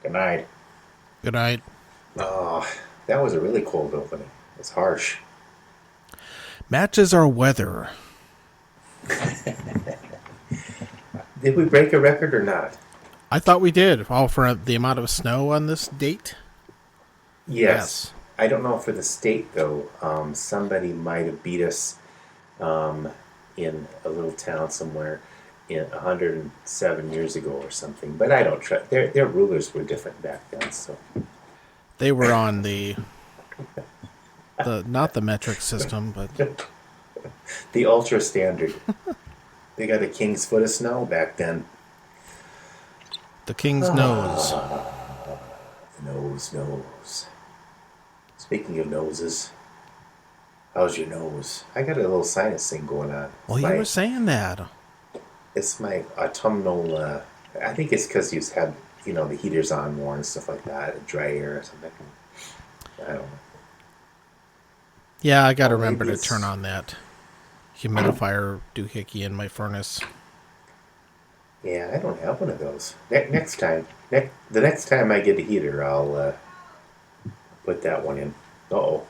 Good night. Good night. Oh, that was a really cold opening. It's harsh. Matches our weather. Did we break a record or not? I thought we did. All for the amount of snow on this date? Yes. Yes. I don't know for the state, though. Somebody might have beat us um, in a little town somewhere 107 years ago or something. But I don't trust. Their rulers were different back then, so. They were on the not the metric system, but The ultra standard. They got a king's foot of snow back then. the king's nose. Nose. Speaking of noses, how's your nose? I got a little sinus thing going on. Well, you were saying that. It's my autumnal. I think it's because you had, the heaters on more and stuff like that, dry air or something. I don't know. Yeah, I got to Or remember maybe to it's turn on that humidifier doohickey in my furnace. Yeah, I don't have one of those. Next time, the next time I get a heater, I'll put that one in. Uh-oh.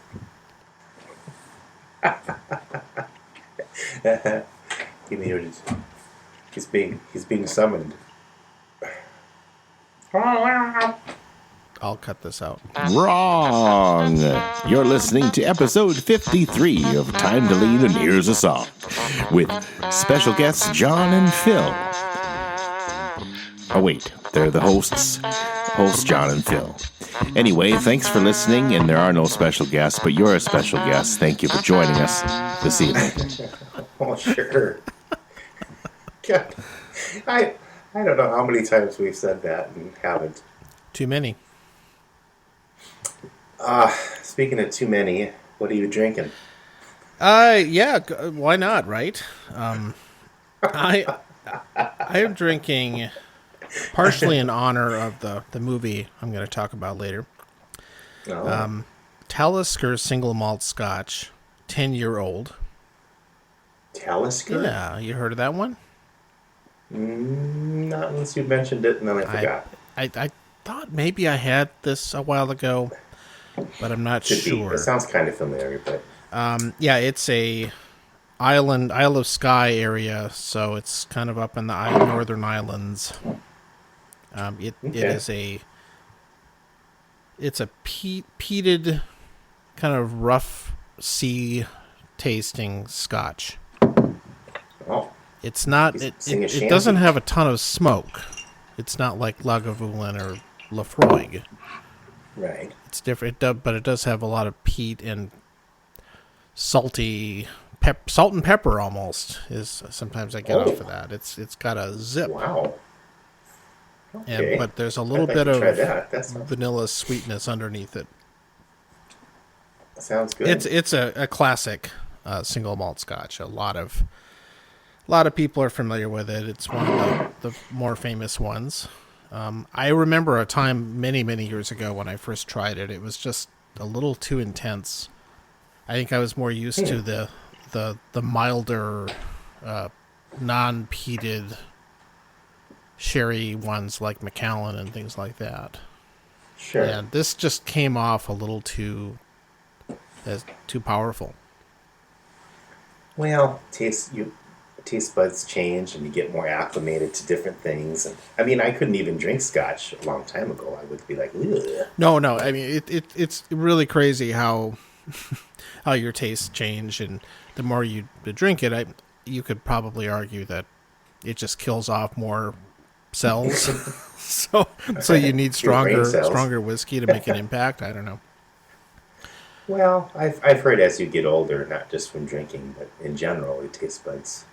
Give me yours. He's being summoned. I'll cut this out. Wrong. You're listening to episode 53 of Time to Lean and Here's a Song with special guests John and Phil. Oh, wait, they're the hosts John and Phil. Anyway, thanks for listening, and there are no special guests, but you're a special guest. Thank you for joining us this evening. Oh, sure. God, I don't know how many times we've said that and haven't. Too many. Speaking of too many, what are you drinking? Yeah, why not, right? I am drinking partially in honor of the movie I'm going to talk about later. Oh, Talisker single malt Scotch, 10-year-old. Talisker? Yeah, you heard of that one? Not unless you mentioned it and then I forgot. I thought maybe I had this a while ago, but I'm not Could be. sure. It sounds kind of familiar, but Yeah, it's a Isle of Skye area, so it's kind of up in the Northern Islands. It is it's a peated, kind of rough sea tasting Scotch. oh, It's not. Sing a It doesn't shanty. have a ton of smoke. It's not like Lagavulin or Lafroig. right. It's different, but it does have a lot of peat and salty salt and pepper. Almost is sometimes I get off of that. It's got a zip, Wow. Okay. but there's a I'd little like bit to try of that. vanilla sweetness underneath it. Sounds good. It's a classic single malt Scotch. A lot of people are familiar with it. It's one of the more famous ones. I remember a time many years ago when I first tried it. It was just a little too intense. I think I was more used to the milder, non-peated sherry ones like Macallan and things like that. Sure. And this just came off a little too powerful. Well, taste buds change and you get more acclimated to different things. And I mean, I couldn't even drink scotch a long time ago. I would be like, ugh. No. I mean, it's really crazy how how your tastes change, and the more you drink it, you could probably argue that it just kills off more cells. so you need Your brain cells. stronger whiskey to make an impact. I don't know. Well, I've heard as you get older, not just from drinking, but in general, your taste buds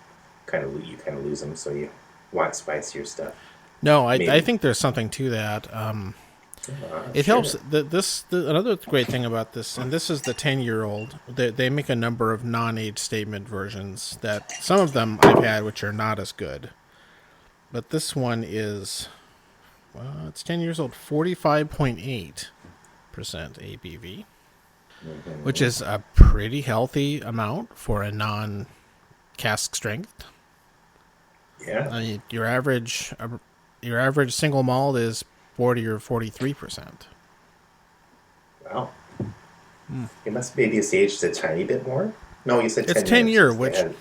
you kind of lose them, so you want spicier stuff. No, I Maybe. think there's something to that. It Sure. helps. Another great thing about this, and this is the 10-year-old. They make a number of non-age statement versions that some of them I've had, which are not as good. But this one is, well, it's 10 years old, 45.8% ABV, which is a pretty healthy amount for a non-cask strength. Yeah. Your average single malt is 40 or 43%. Wow. It must maybe it's aged a tiny bit more. No, you said 10 It's 10 year, years. which They had-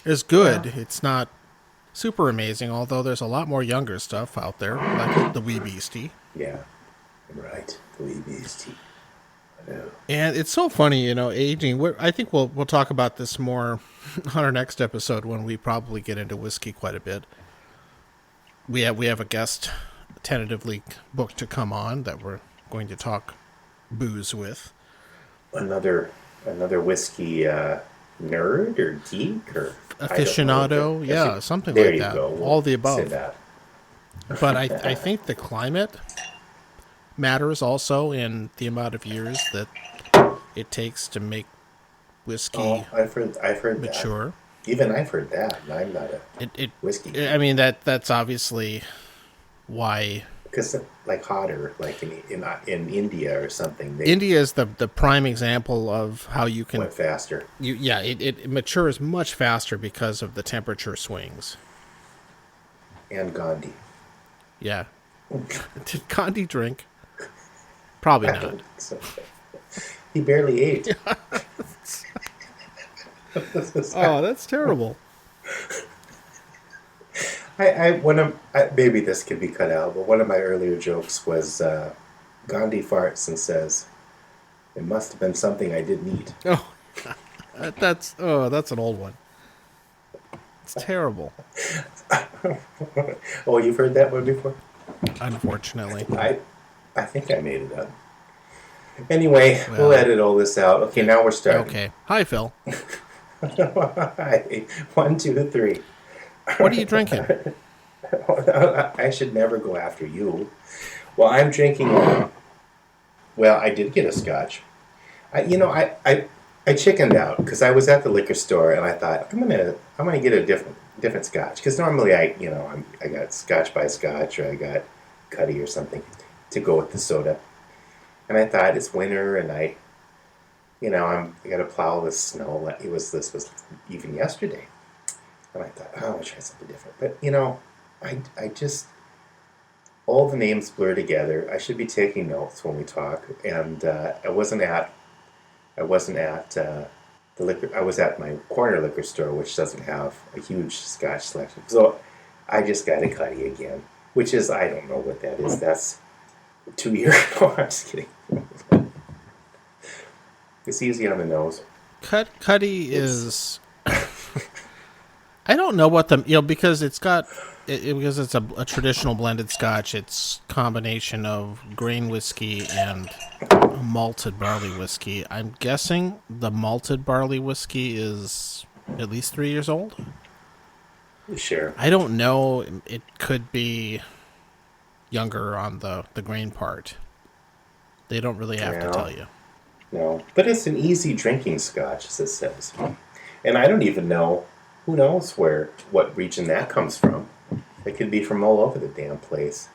is good. Yeah. It's not super amazing, although there's a lot more younger stuff out there, like the Wee Beastie. Yeah. Right. The wee beastie. I know. And it's so funny, aging. I think we'll talk about this more on our next episode when we probably get into whiskey quite a bit. We have a guest tentatively booked to come on that we're going to talk booze with. Another whiskey nerd or geek or Aficionado, yeah, something there like you that. go. We'll All the say above. that. But I think the climate matters also in the amount of years that it takes to make whiskey Oh, I've heard mature. that. Even I've heard that, and I'm not a It whiskey. I mean that's obviously why Because like hotter, like in India or something, they India is the prime example of how you can went faster. it matures much faster because of the temperature swings. And Gandhi. Yeah. Did Gandhi drink? Probably I not. don't think so. He barely ate. Oh, that's terrible. Maybe this could be cut out, but one of my earlier jokes was Gandhi farts and says, "It must have been something I didn't eat." Oh, that's an old one. It's terrible. Oh, you've heard that one before? Unfortunately. I think I made it up. Anyway, Well, we'll edit all this out. Okay, now we're starting. Okay. Hi, Phil. 1, 2, 3. What are you drinking? I should never go after you. Well, I'm drinking. Well, I did get a Scotch. I chickened out because I was at the liquor store and I thought I'm gonna get a different Scotch because normally I got Scotch by Scotch or I got Cuddy or something to go with the soda, and I thought it's winter and I got to plow the snow. This was even yesterday, and I thought, oh, I'll try something different. But I just all the names blur together. I should be taking notes when we talk, and I wasn't at the liquor. I was at my corner liquor store, which doesn't have a huge Scotch selection. So I just got a Cuddy again, which is I don't know what that is. That's 2 years. No, I'm just kidding. It's easy on the nose. Cuddy is. I don't know what because it's got because it's a traditional blended Scotch. It's combination of grain whiskey and malted barley whiskey. I'm guessing the malted barley whiskey is at least 3 years old. Sure. I don't know. It could be younger on the grain part. They don't really have to tell you. No, but it's an easy drinking Scotch, as it says. And I don't even know. Who knows what region that comes from? It could be from all over the damn place.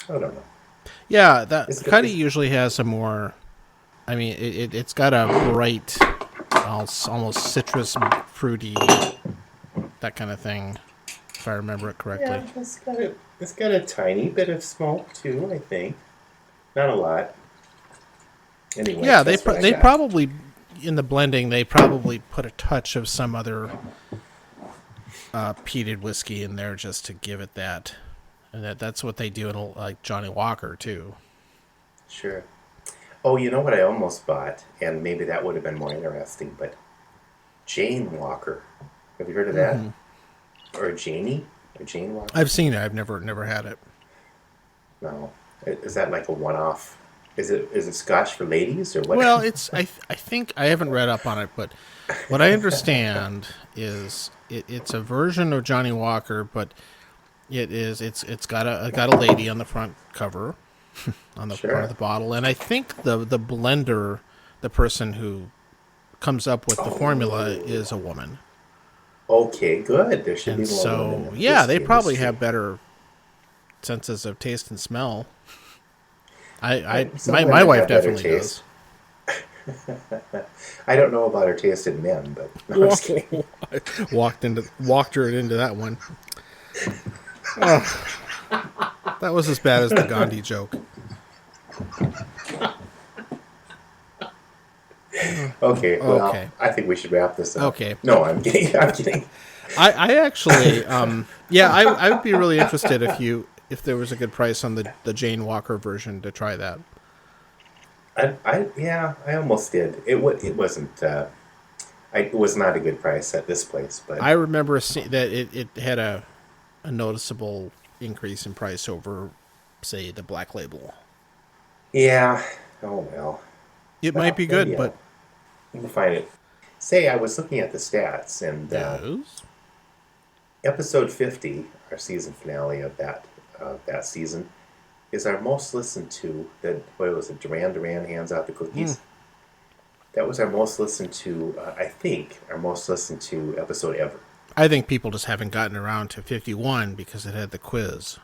I don't know. Yeah, Cuddy usually has a more. I mean, it's got a bright, almost citrus, fruity, that kind of thing. If I remember it correctly. Yeah, it's got a tiny bit of smoke too. I think, not a lot. Anyway, Yeah, that's what I they got. probably in the blending they probably put a touch of some other peated whiskey in there just to give it that, and that's what they do in like Johnny Walker too. Sure. Oh, you know what I almost bought, and maybe that would have been more interesting, but Jane Walker. Have you heard of that? Mm-hmm. Or Janie? Or Jane Walker? I've seen it. I've never had it. No. Is that like a one-off? Is it Scotch for ladies or what? Well, it's I think I haven't read up on it, but what I understand is it's a version of Johnny Walker, but it's got a lady on the front cover, on the front of the bottle, and I think the blender, the person who comes up with the formula, is a woman. Okay, good. There should And be more so women in the yeah, they whiskey probably industry. have better senses of taste and smell. My Some my women wife have better definitely does. taste. I don't know about her taste in men, but no, I'm just kidding. Walked her into that one. Oh. That was as bad as the Gandhi joke. Okay, well, Okay. I think we should wrap this up. Okay. No, I'm kidding. I'm kidding. I actually, yeah, I would be really interested if there was a good price on the Jane Walker version to try that. I almost did. It wasn't. It was not a good price at this place, but I remember that it had a noticeable increase in price over, say, the Black Label. yeah. Oh well. It might be good, but we'll find it. Say, I was looking at the stats, and yes. episode 50, our season finale of that season, is our most listened to. What was it? Duran Duran hands out the cookies. That was our most listened to. I think our most listened to episode ever. I think people just haven't gotten around to 51 because it had the quiz.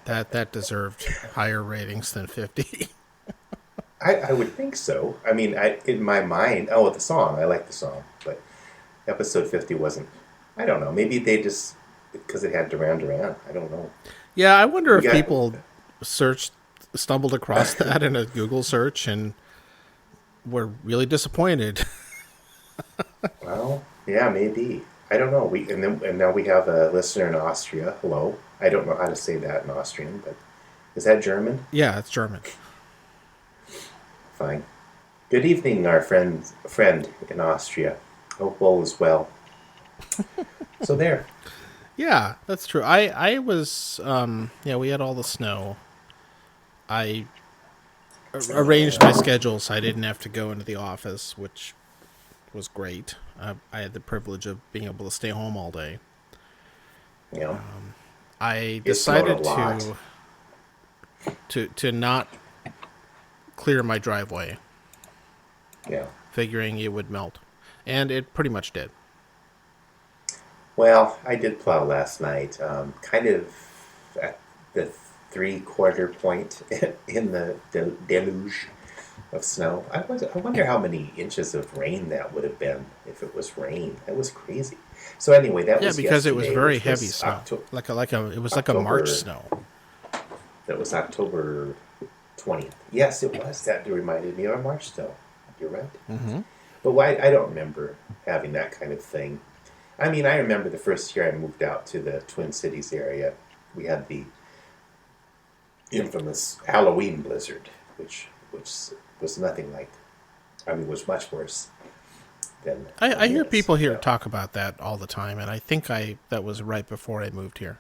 that deserved higher ratings than 50. I would think so. I mean, in my mind, the song. I like the song, but episode 50 wasn't. I don't know. Maybe they just because it had Duran Duran. I don't know. Yeah, I wonder if people stumbled across that in a Google search and were really disappointed. Well, yeah, maybe. I don't know. And now we have a listener in Austria. Hello. I don't know how to say that in Austrian, but is that German? Yeah, it's German. Fine. Good evening, our friend in Austria. Hope all is well. So there. Yeah, that's true. I was, we had all the snow. I arranged my schedule so I didn't have to go into the office, which was great. I had the privilege of being able to stay home all day. Yeah. I decided to not clear my driveway. Yeah. Figuring it would melt. And it pretty much did. Well, I did plow last night, kind of at the 3/4 point in the deluge of snow. I wonder how many inches of rain that would have been if it was rain. That was crazy. So anyway, that was because it was yesterday, very which heavy was snow. It was like a March snow. That was October 20th. Yes, it was. That reminded me of a March snow. You're right. Mm-hmm. But I don't remember having that kind of thing. I mean, I remember the first year I moved out to the Twin Cities area. We had the infamous Halloween blizzard, which was nothing like. I mean, was much worse than. I hear this. people here talk about that all the time, and I think that was right before I moved here.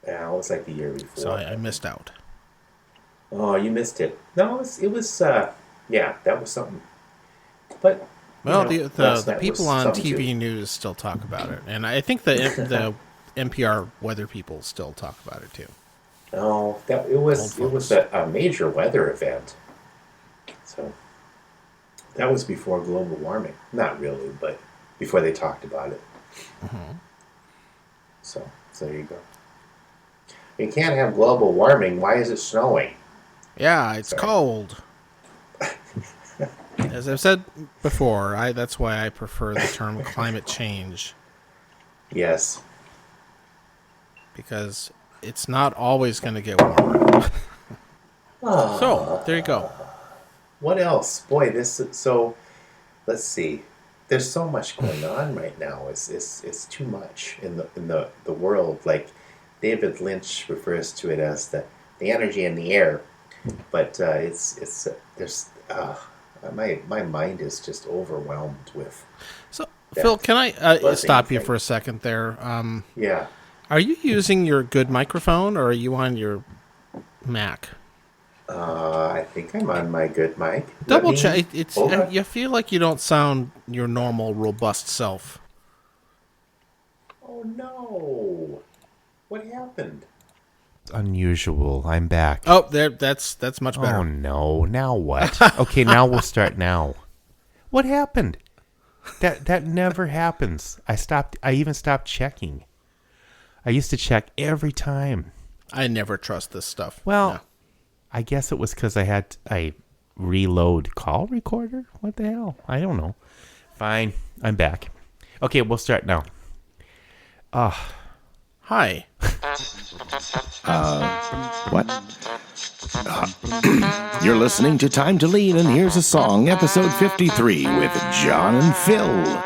Yeah, it was like the year before. So I missed out. Oh, you missed it. No, it was. Yeah, that was something. But. Well, the people on TV news still talk about it, and I think the NPR weather people still talk about it too. Oh, it was a major weather event. So that was before global warming. Not really, but before they talked about it. Mm-hmm. So there you go. You can't have global warming. Why is it snowing? Yeah, it's cold. As I've said before, that's why I prefer the term climate change. Yes. Because it's not always going to get warmer. So, there you go. What else? Boy, so let's see. There's so much going on right now. It's too much in the world. Like David Lynch refers to it as the energy in the air. But my mind is just overwhelmed with. So, Phil, can I stop you for a second there? Yeah. Are you using your good microphone, or are you on your Mac? I think I'm on my good mic. Double check. You feel like you don't sound your normal, robust self. Oh no! What happened? Unusual. I'm back. Oh, that's much better. Oh no! Now what? Okay, now we'll start. Now, what happened? That never happens. I even stopped checking. I used to check every time. I never trust this stuff. Well, no. I guess it was because I reload call recorder. What the hell? I don't know. Fine, I'm back. Okay, we'll start now. How Hi. What? You're listening to Time to Lead, and here's a song, episode 53, with John and Phil.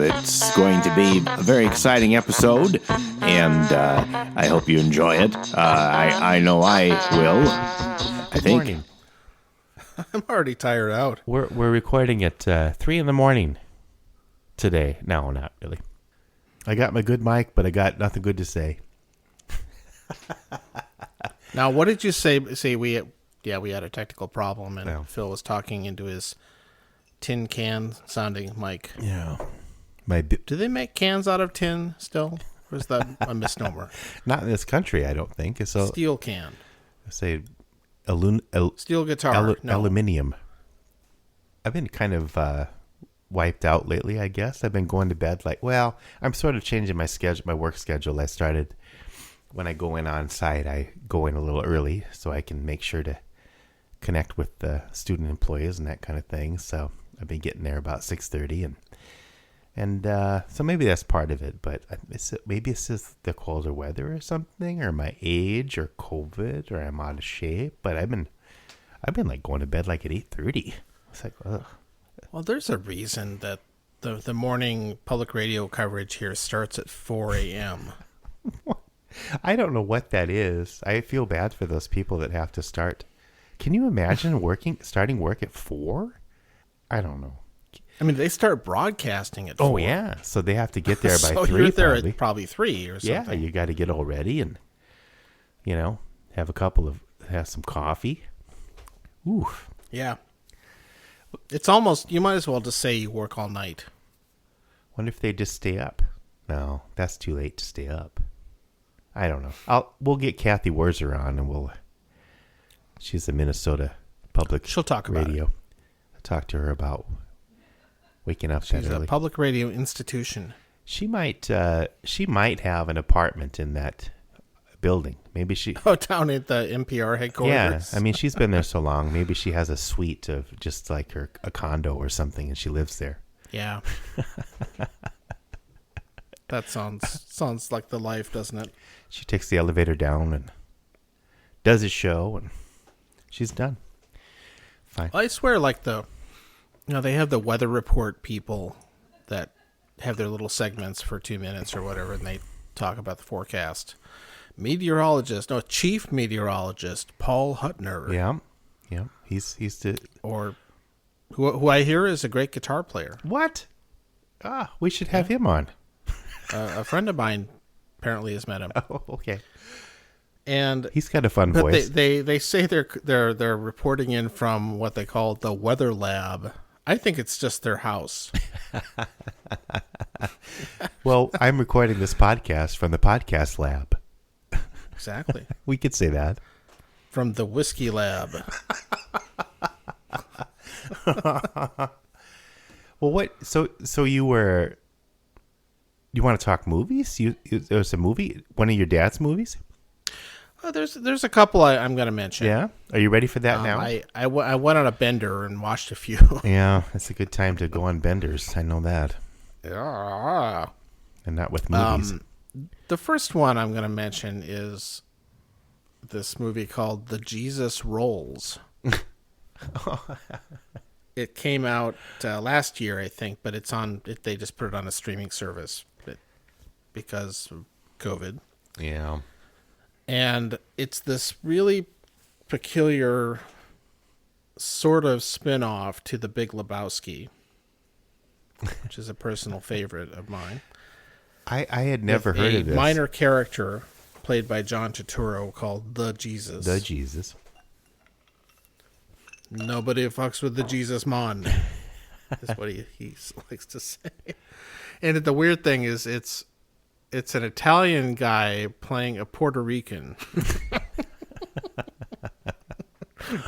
It's going to be a very exciting episode, and I hope you enjoy it. I know I will. I think. Morning. I'm already tired out. We're recording at 3 in the morning today. No, not really. I got my good mic, but I got nothing good to say. Now, what did you say? We had a technical problem, and Yeah. Phil was talking into his tin can sounding mic. Yeah. Do they make cans out of tin still? Or is that a misnomer? Not in this country, I don't think. So Steel can. say Steel guitar. No. aluminium. I've been kind of wiped out lately, I guess. I've been going to bed I'm sort of changing my schedule, my work schedule. I started when I go in on site, I go in a little early so I can make sure to connect with the student employees and that kind of thing. So I've been getting there about 6:30 and so maybe that's part of it, but maybe it's just the colder weather or something, or my age, or COVID, or I'm out of shape. But I've been like going to bed like at 8:30. It's like, ugh. Well, there's a reason that the morning public radio coverage here starts at 4 a.m. I don't know what that is. I feel bad for those people that have to start. Can you imagine starting work at 4? I don't know. I mean, they start broadcasting at 4. Oh yeah, so they have to get there by so 3. You're there probably. at probably 3 or something. Yeah, you got to get all ready and have some coffee. Oof. Yeah. It's almost, you might as well just say you work all night. Wonder if they just stay up. No, that's too late to stay up. I don't know. We'll get Kathy Wurzer on, and she's the Minnesota Public She'll talk about Radio. it. I'll talk to her about waking up She's that early. a public radio institution. She might have an apartment in that building. Maybe she. Oh, down at the NPR headquarters. Yeah, I mean, she's been there so long. Maybe she has a suite of just like a condo or something, and she lives there. Yeah. That sounds like the life, doesn't it? She takes the elevator down and does a show, and she's done. Fine. I swear, they have the weather report people that have their little segments for 2 minutes or whatever, and they talk about the forecast. Chief meteorologist Paul Huttner. Yeah. He's the Or who I hear is a great guitar player. what? We should have him on. A friend of mine apparently has met him. Oh, okay. And He's got a fun but voice. they say they're reporting in from what they call the weather lab. I think it's just their house. Well, I'm recording this podcast from the podcast lab. Exactly. We could say that. From the whiskey lab. Well, what? So you were. You want to talk movies? There's a movie, one of your dad's movies. Oh, there's a couple I'm going to mention. Yeah. Are you ready for that now? I went on a bender and watched a few. Yeah, it's a good time to go on benders. I know that. Yeah. And not with movies. The first one I'm going to mention is this movie called The Jesus Rolls. It came out last year, I think, but they just put it on a streaming service because of COVID. Yeah. And it's this really peculiar sort of spin-off to The Big Lebowski, which is a personal favorite of mine. I had never heard of this. A minor character played by John Turturro called The Jesus. The Jesus. Nobody fucks with the Jesus Mon. That's what he likes to say. And the weird thing is it's an Italian guy playing a Puerto Rican.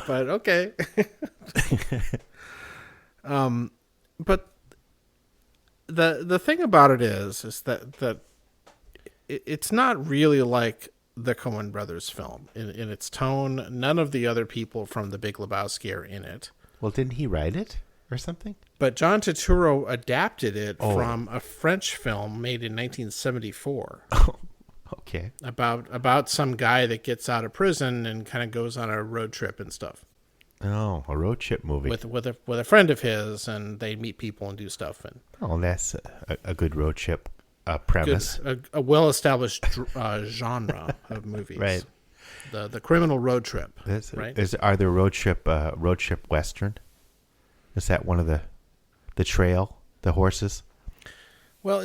But okay. But the thing about it is that it's not really like the Coen Brothers film in its tone. None of the other people from The Big Lebowski are in it. Well, didn't he write it? or something? But John Turturro adapted it Oh. from a French film made in 1974 Okay. about some guy that gets out of prison and kind of goes on a road trip and stuff Oh, a road trip movie. with a friend of his, and they meet people and do stuff. And Oh, that's a good road trip premise. a well-established genre of movies. Right. The criminal road trip. Right. Are there road trip western? Is that one of the trail, the horses? Well,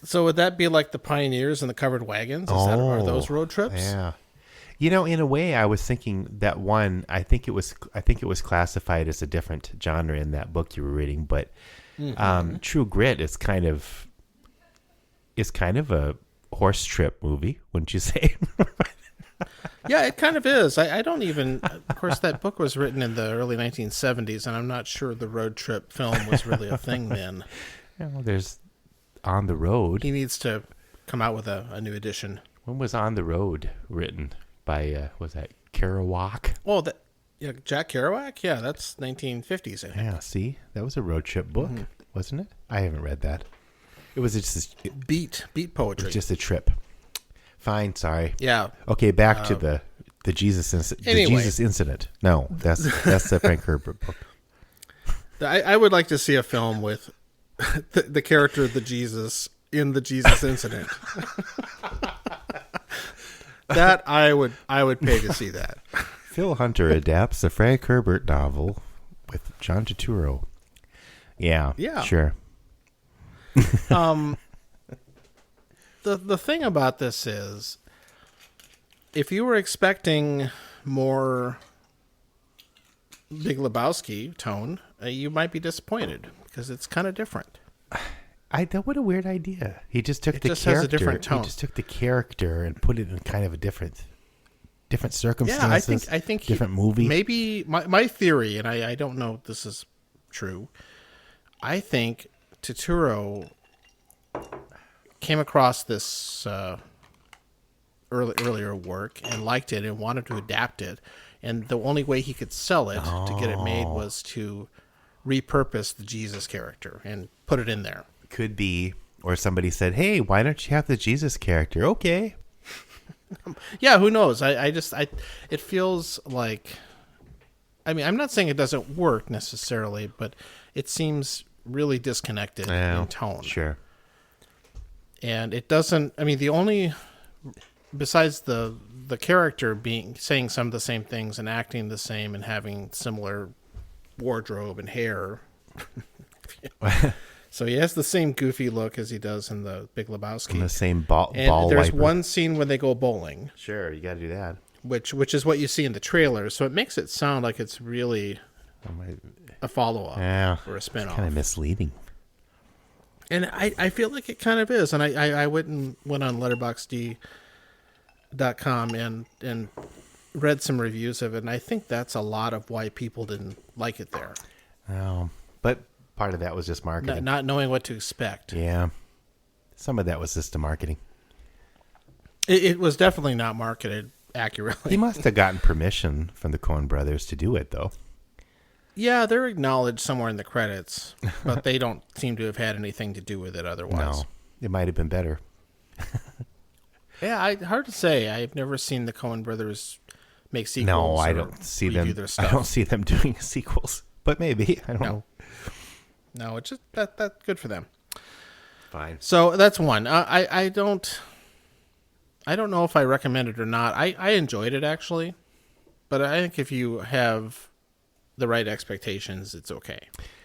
so would that be like the Pioneers and the Covered Wagons? Are those road trips? Yeah. In a way, I was thinking that one. I think it was classified as a different genre in that book you were reading. But True Grit is kind of a horse trip movie, wouldn't you say? Yeah, it kind of is. I don't even. Of course, that book was written in the early 1970s, and I'm not sure the road trip film was really a thing then. There's On the Road. He needs to come out with a new edition. When was On the Road written by? Was that Kerouac? Oh, Jack Kerouac. Yeah, that's 1950s. I think. Yeah. See, that was a road trip book, wasn't it? I haven't read that. It was just Beat poetry. It was just a trip. Fine, sorry. Yeah. Okay, back to the Jesus Anyway. the Jesus incident. No, that's the Frank Herbert book. I would like to see a film with the character of the Jesus in the Jesus incident. That I would pay to see that. Phil Hunter adapts the Frank Herbert novel with John Turturro. Yeah. Sure. The thing about this is, if you were expecting more Big Lebowski tone, you might be disappointed because it's kind of different. What a weird idea. He just took It just has a different tone. He just took the character and put it in kind of a different circumstances. Yeah, I think different movie. Maybe my theory, and I don't know if this is true. I think Turturro came across this earlier work and liked it and wanted to adapt it, and the only way he could sell it to get it made was to repurpose the Jesus character and put it in there. Could be, or somebody said, "Hey, why don't you have the Jesus character?" Okay. Yeah, who knows? It feels like, I mean, I'm not saying it doesn't work necessarily, but it seems really disconnected in tone. Sure. And it doesn't, I mean, the only, besides the character saying some of the same things and acting the same and having similar wardrobe and hair. So he has the same goofy look as he does in the Big Lebowski. And the same ball there's wiper. one scene when they go bowling. Sure, you got to do that. Which is what you see in the trailer. So it makes it sound like it's really a follow-up or a spin-off. Kind of misleading. And I feel like it kind of is. And I went on letterboxd.com and read some reviews of it. And I think that's a lot of why people didn't like it there. Oh, but part of that was just marketing. Not knowing what to expect. Yeah. Some of that was just the marketing. It was definitely not marketed accurately. He must have gotten permission from the Coen brothers to do it, though. Yeah, they're acknowledged somewhere in the credits, but they don't seem to have had anything to do with it otherwise. No, it might have been better. Yeah, hard to say. I've never seen the Coen brothers make sequels. No, I don't see them. I don't see them doing sequels, but maybe. I don't know. No, it's just that's good for them. Fine. So that's one. I don't know if I recommend it or not. I enjoyed it actually, but I think if you have the right expectations, it's okay.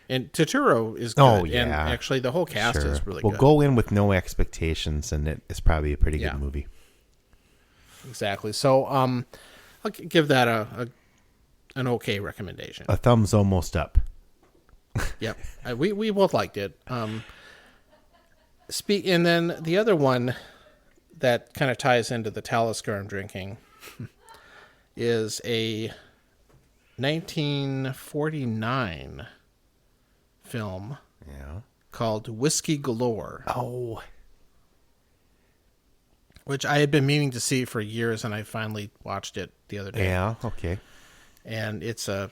And Turturro is good. Oh, yeah. And actually, the whole cast is really good. Well, go in with no expectations, and it's probably a pretty good movie. Exactly. So, I'll give that an okay recommendation. A thumbs almost up. Yep. We both liked it. And then the other one that kind of ties into the Talisker I'm drinking is a 1949 film called Whisky Galore. Oh. Which I had been meaning to see for years, and I finally watched it the other day. Yeah, okay. And it's a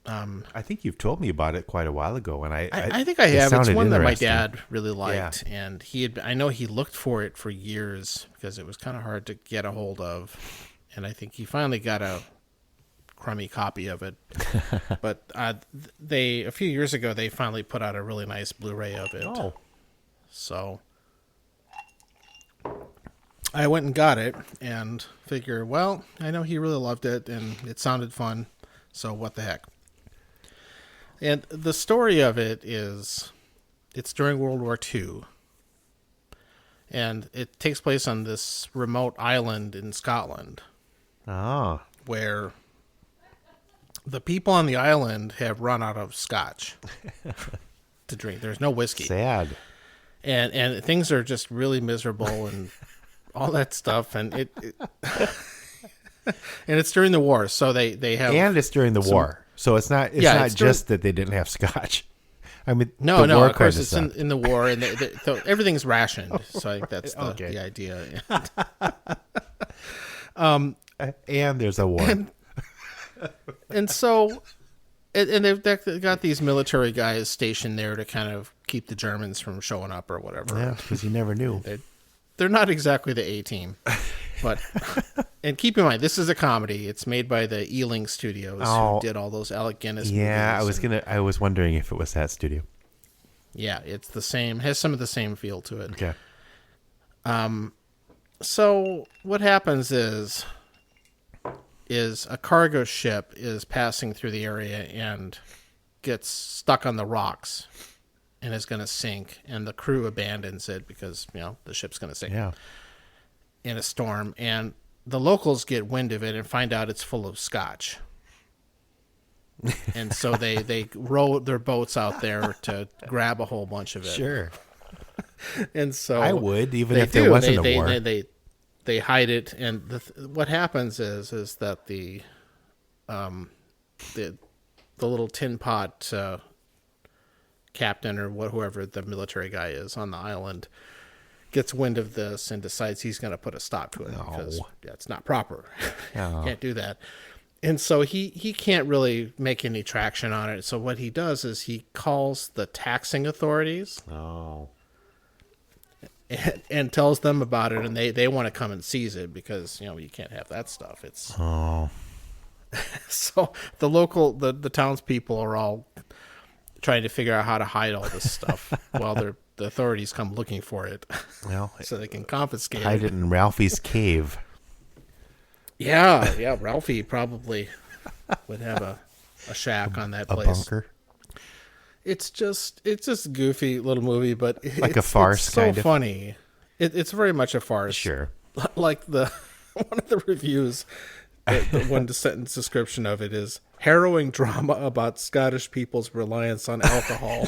I think you've told me about it quite a while ago, and I think I it have. It's sounded one that my interesting. dad really liked, and I know he looked for it for years because it was kind of hard to get a hold of, and I think he finally got a crummy copy of it. But a few years ago they finally put out a really nice Blu-ray of it. Oh, So I went and got it and figure, well, I know he really loved it and it sounded fun, so what the heck. And the story of it is, it's during World War II, and it takes place on this remote island in Scotland oh, where the people on the island have run out of Scotch to drink. There's no whiskey. sad. And things are just really miserable and all that stuff. And it and it's during the war, so they have, And it's during the war, so it's not just that they didn't have Scotch. I mean, no, the war of course kinda it's sucked. in the war, and so everything's rationed. So I think that's Okay. the idea. And there's a war. And so, and they've got these military guys stationed there to kind of keep the Germans from showing up or whatever. Yeah, because you never knew. They're not exactly the A-team, but and keep in mind this is a comedy. It's made by the Ealing Studios, Oh. who did all those Alec Guinness Yeah, movies. I was wondering if it was that studio. Yeah, it's the same. Has some of the same feel to it. Okay. So what happens is a cargo ship is passing through the area and gets stuck on the rocks and is going to sink, and the crew abandons it because, the ship's going to sink Yeah. in a storm, and the locals get wind of it and find out it's full of Scotch. And so they row their boats out there to grab a whole bunch of it. Sure. And so I would, even they if there do. wasn't a they, war. They hide it, and what happens is that the little tin pot captain or whoever the military guy is on the island gets wind of this and decides he's going to put a stop to it because it's not proper. Oh. Can't do that. And so he can't really make any traction on it. So what he does is he calls the taxing authorities. Oh. And tells them about it, and they want to come and seize it because you can't have that stuff. It's so the townspeople are all trying to figure out how to hide all this stuff while the authorities come looking for it, Well, so they can confiscate hide it in Ralphie's cave. Yeah, Ralphie probably would have a shack on that A place. bunker. It's just goofy little movie, but Like a farce, it's so kind of. funny. It's very much a farce. Sure. Like one of the reviews, the one sentence description of it is harrowing drama about Scottish people's reliance on alcohol.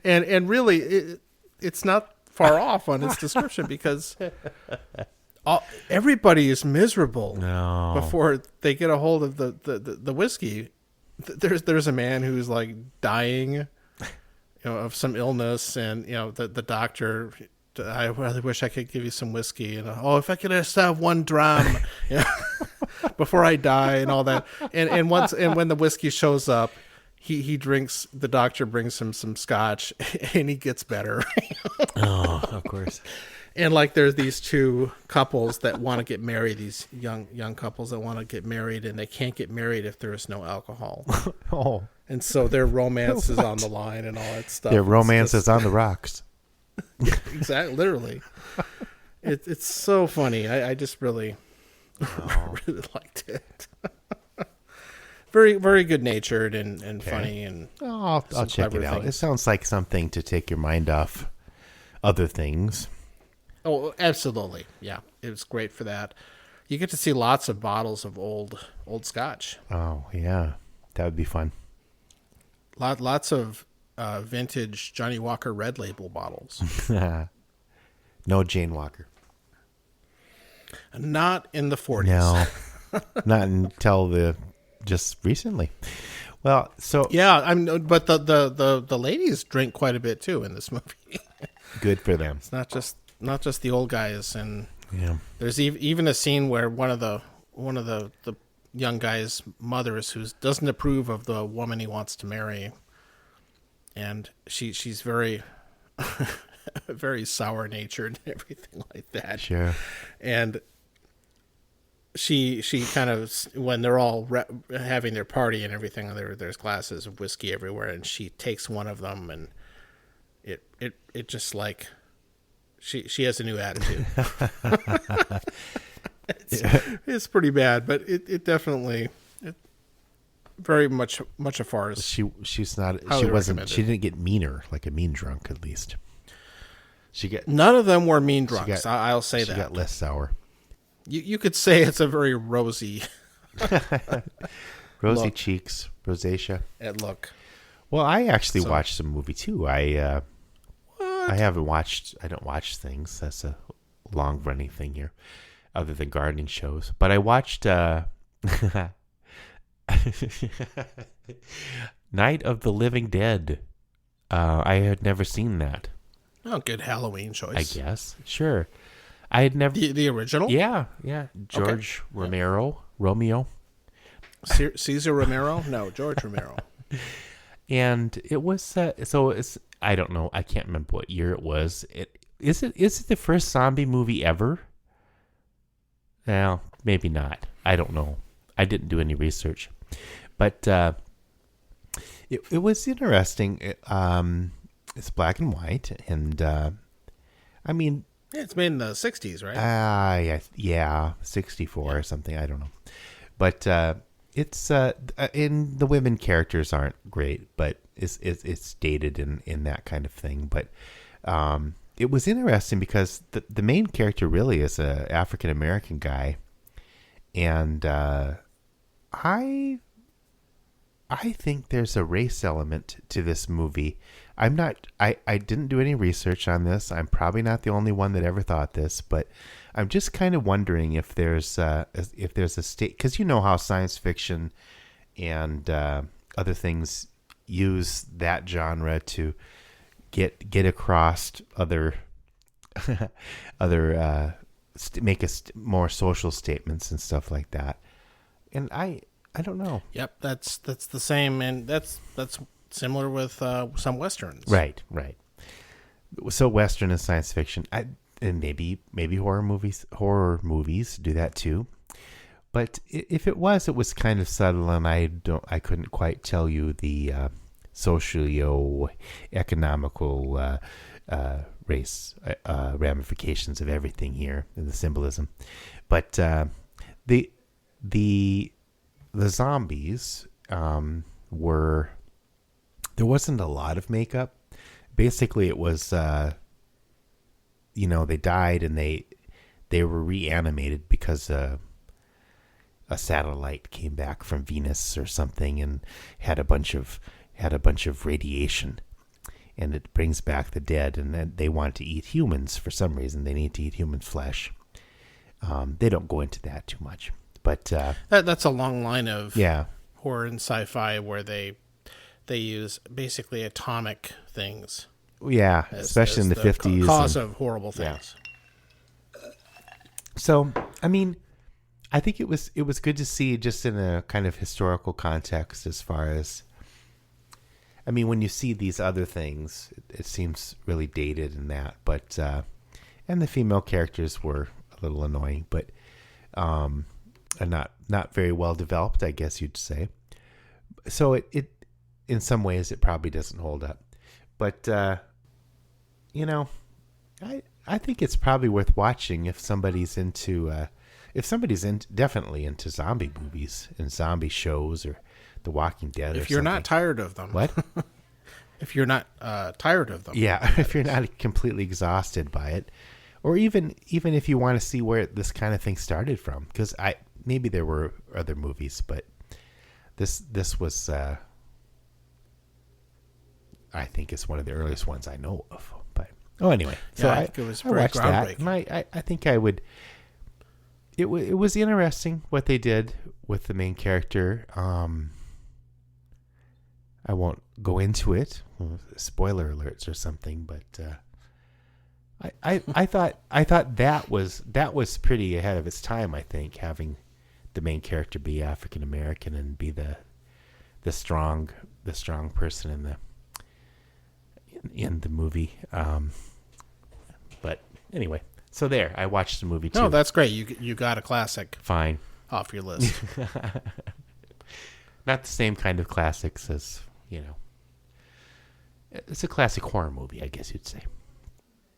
and really, it's not far off on its description because everybody is miserable before they get a hold of the whiskey. There's a man who's like dying, of some illness, and the doctor. I really wish I could give you some whiskey, and if I could just have one dram, before I die, and all that. And when the whiskey shows up, he drinks. The doctor brings him some scotch, and he gets better. Oh, of course. And like there's these two couples that want to get married, these young couples that want to get married, and they can't get married if there is no alcohol. Oh. And so their romance is on the line and all that stuff. Their romance is on the rocks. Exactly, literally. It's so funny. I just really really liked it. Very, very good natured and funny, and Oh, I'll check it out. things. It sounds like something to take your mind off other things. Oh, absolutely. Yeah, it was great for that. You get to see lots of bottles of old Scotch. Oh, yeah. That would be fun. Lots of vintage Johnny Walker Red Label bottles. No Jane Walker. Not in the 40s. No. Not until just recently. Well, so Yeah, but the ladies drink quite a bit too in this movie. good for them. It's not just the old guys, and Yeah. there's even a scene where one of the one of the young guy's mothers who doesn't approve of the woman he wants to marry, and she's very very sour natured and everything like that. Sure. And she kind of, when they're all having their party and everything, there's glasses of whiskey everywhere, and she takes one of them, and it just like she has a new attitude. It's pretty bad, but it definitely very much a farce. She wasn't. recommended. She didn't get meaner like a mean drunk. At least None of them were mean drunks. I'll say she that. She got less sour. You could say it's a very rosy Rosy look. cheeks, rosacea. And look. Well, I actually watched some movie too. I don't watch things. That's a long running thing here, other than gardening shows. But I watched Night of the Living Dead. I had never seen that. Oh, good Halloween choice. I guess. Sure. I had never. The original? Yeah. George Romero. Caesar Romero? No, George Romero. And it was I don't know. I can't remember what year it was. Is it the first zombie movie ever? Well, maybe not. I don't know. I didn't do any research, but it was interesting. It's black and white, and I mean, it's made in the 60s, right? Yeah, 64 or something. I don't know, but it's and the women characters aren't great, but it's dated in that kind of thing. But it was interesting because the main character really is a African American guy, and I think there's a race element to this movie. I didn't do any research on this. I'm probably not the only one that ever thought this, but I'm just kind of wondering if there's a state, because you know how science fiction and other things use that genre to get across other make more social statements and stuff like that. And I don't know. Yep, that's the same, and that's similar with some westerns. Right. So Western and science fiction, and maybe horror movies do that too. But if it was kind of subtle, and I couldn't quite tell you the socio-economical race ramifications of everything here and the symbolism. But the zombies were, there wasn't a lot of makeup. Basically, it was they died and they were reanimated because a satellite came back from Venus or something and had a bunch of radiation, and it brings back the dead, and then they want to eat humans for some reason. They need to eat human flesh. They don't go into that too much, but that's a long line of yeah, horror and sci-fi where they use basically atomic things. Yeah, especially in the 50s. Cause of horrible things. Yeah. So, I mean, I think it was good to see just in a kind of historical context, as far as, I mean, when you see these other things, it seems really dated in that, but and the female characters were a little annoying, but and not very well developed, I guess you'd say. So it in some ways it probably doesn't hold up, but I think it's probably worth watching if somebody's definitely into zombie movies and zombie shows or The Walking Dead. If you're not tired of them. What? If you're not tired of them. Yeah, if you're not completely exhausted by it, or even if you want to see where this kind of thing started from, because maybe there were other movies, but this was I think it's one of the earliest ones I know of. But anyway, so I think it was very watched that, groundbreaking. and I think I would. It was interesting what they did with the main character. I won't go into it, spoiler alerts or something, but I thought that was pretty ahead of its time. I think having the main character be African American and be the strong person in the movie. But anyway, so there, I watched the movie too. No, that's great. You got a classic Fine. off your list. Not the same kind of classics as, it's a classic horror movie, I guess you'd say.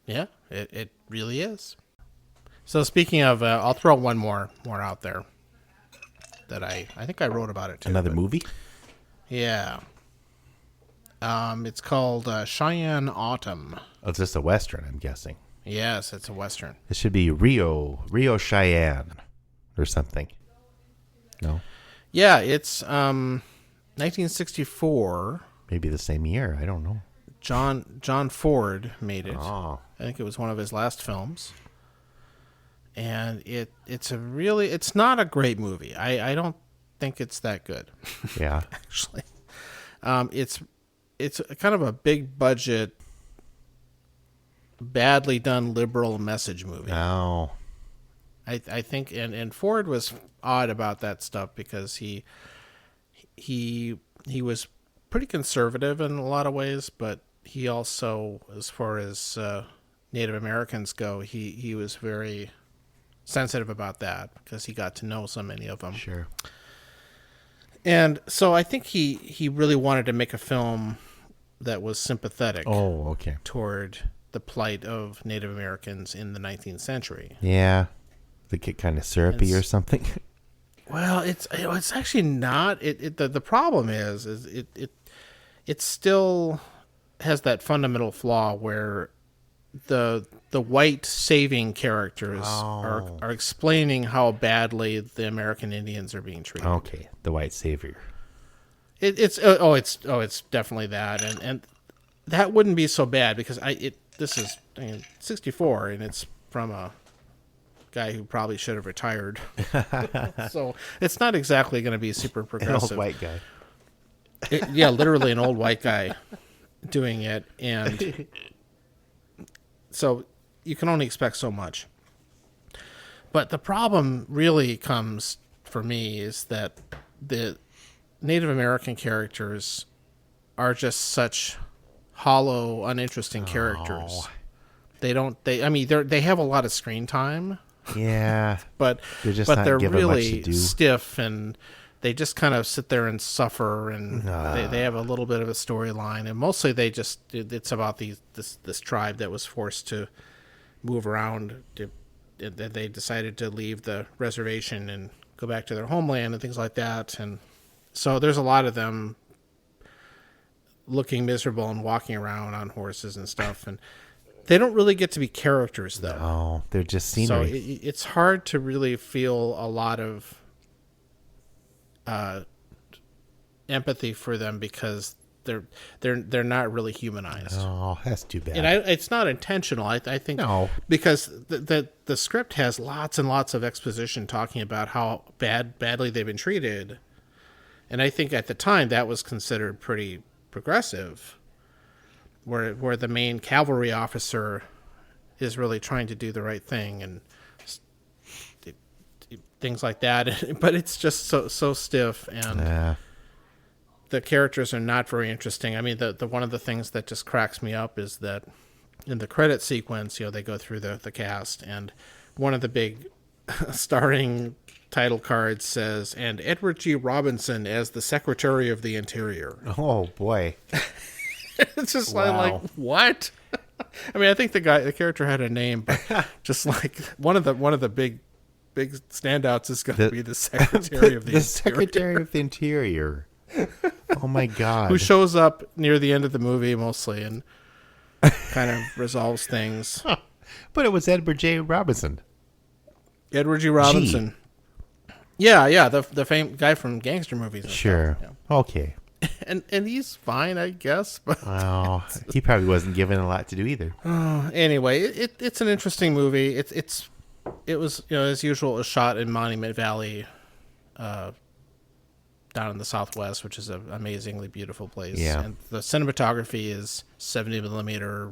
Yeah, it really is. So speaking of, I'll throw one more out there that I think I wrote about it too. Another movie? Yeah. It's called Cheyenne Autumn. Oh, it's just a Western, I'm guessing. Yes, it's a Western. It should be Rio Cheyenne or something. No? Yeah, it's 1964. Maybe the same year. I don't know. John Ford made it. Oh. I think it was one of his last films. And it's not a great movie. I don't think it's that good. Yeah. Actually. It's kind of a big budget, badly done liberal message movie. Oh. I think and Ford was odd about that stuff because he was pretty conservative in a lot of ways, but he also, as far as Native Americans go, he was very sensitive about that because he got to know so many of them. Sure. And so I think he really wanted to make a film that was sympathetic toward the plight of Native Americans in the 19th century. Yeah. They get kind of syrupy or something. Well, it's actually not. The problem is it still has that fundamental flaw where the white saving characters are explaining how badly the American Indians are being treated. Okay, the white savior. It's definitely that, and that wouldn't be so bad because this is 64 and it's from a guy who probably should have retired. So it's not exactly going to be super progressive. An old white guy. Yeah, literally an old white guy doing it, and so you can only expect so much. But the problem really comes for me is that the Native American characters are just such hollow, uninteresting characters. They have a lot of screen time. Yeah. but they're really stiff, and they just kind of sit there and suffer, and they have a little bit of a storyline, and mostly it's about this tribe that was forced to move around. They decided to leave the reservation and go back to their homeland and things like that, and so there's a lot of them looking miserable and walking around on horses and stuff, and they don't really get to be characters, though. Oh, they're just scenery. So it's hard to really feel a lot of empathy for them because they're not really humanized. Oh, that's too bad. And it's not intentional. I think because the script has lots and lots of exposition talking about how badly they've been treated, and I think at the time that was considered pretty progressive. Where the main cavalry officer is really trying to do the right thing and things like that, but it's just so stiff, and the characters are not very interesting. I mean, the one of the things that just cracks me up is that in the credit sequence, they go through the cast, and one of the big starring title cards says, "And Edward G. Robinson as the Secretary of the Interior." Oh boy. It's just like what? I mean, I think the character had a name, but just like one of the big standouts is going to be the Secretary of the Interior. Secretary of the Interior. Oh my God! Who shows up near the end of the movie mostly and kind of resolves things. But it was Edward J. Robinson. Edward G. Robinson. Yeah, the famous guy from gangster movies. And sure. stuff. Yeah. Okay. And he's fine, I guess. But he probably wasn't given a lot to do either. Anyway, it's an interesting movie. It was as usual, it was shot in Monument Valley, down in the Southwest, which is an amazingly beautiful place. Yeah. And the cinematography is 70 millimeter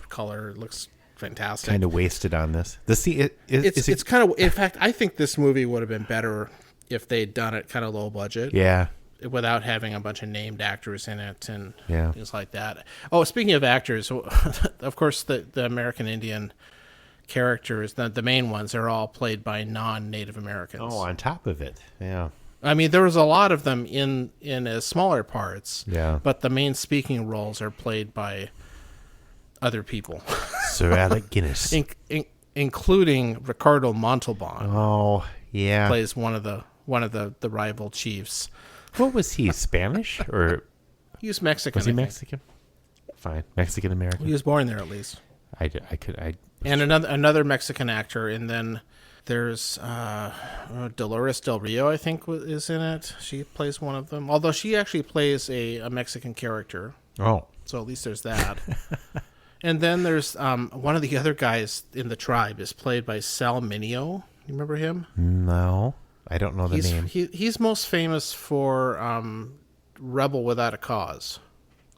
color. It looks fantastic. Kind of wasted on this. It's kind of. In fact, I think this movie would have been better if they'd done it kind of low budget. Yeah. Without having a bunch of named actors in it and Yeah. things like that. Oh, speaking of actors, of course, the American Indian characters, the main ones, are all played by non-Native Americans. Oh, on top of it. Yeah. I mean, there was a lot of them in smaller parts. Yeah. But the main speaking roles are played by other people, Sir Alec Guinness. including Ricardo Montalban. Oh, yeah. Plays one of the rival chiefs. What was he, Spanish or He was Mexican. was he I think. Mexican? Fine, Mexican American. He was born there, at least. And another Mexican actor, and then there's Dolores Del Rio, I think, is in it. She plays one of them, although she actually plays a Mexican character. Oh, So at least there's that. And then there's one of the other guys in the tribe is played by Sal Mineo. You remember him? no, I don't know the name. He's most famous for Rebel Without a Cause.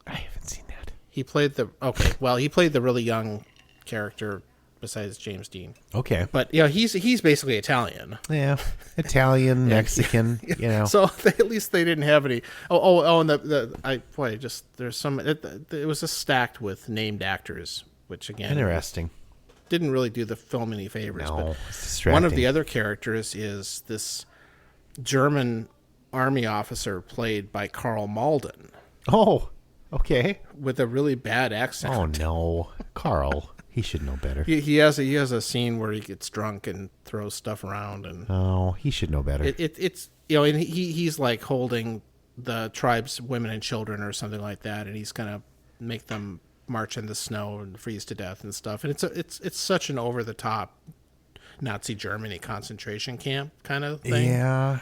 I haven't seen that. He played the really young character besides James Dean. Okay, But he's basically Italian. yeah, Italian, Mexican, you know. So at least they didn't have any. And there's some. It was just stacked with named actors, which again Interesting. didn't really do the film any favors. No, But it's distracting. one of the other characters is this German army officer played by Carl Malden Oh, okay. with a really bad accent. Oh no, Carl. He should know better. He has a scene where he gets drunk and throws stuff around, and Oh, he should know better. it's and he's like holding the tribe's women and children or something like that, and he's gonna make them march in the snow and freeze to death and stuff. And it's such an over the top Nazi Germany concentration camp kind of thing. Yeah.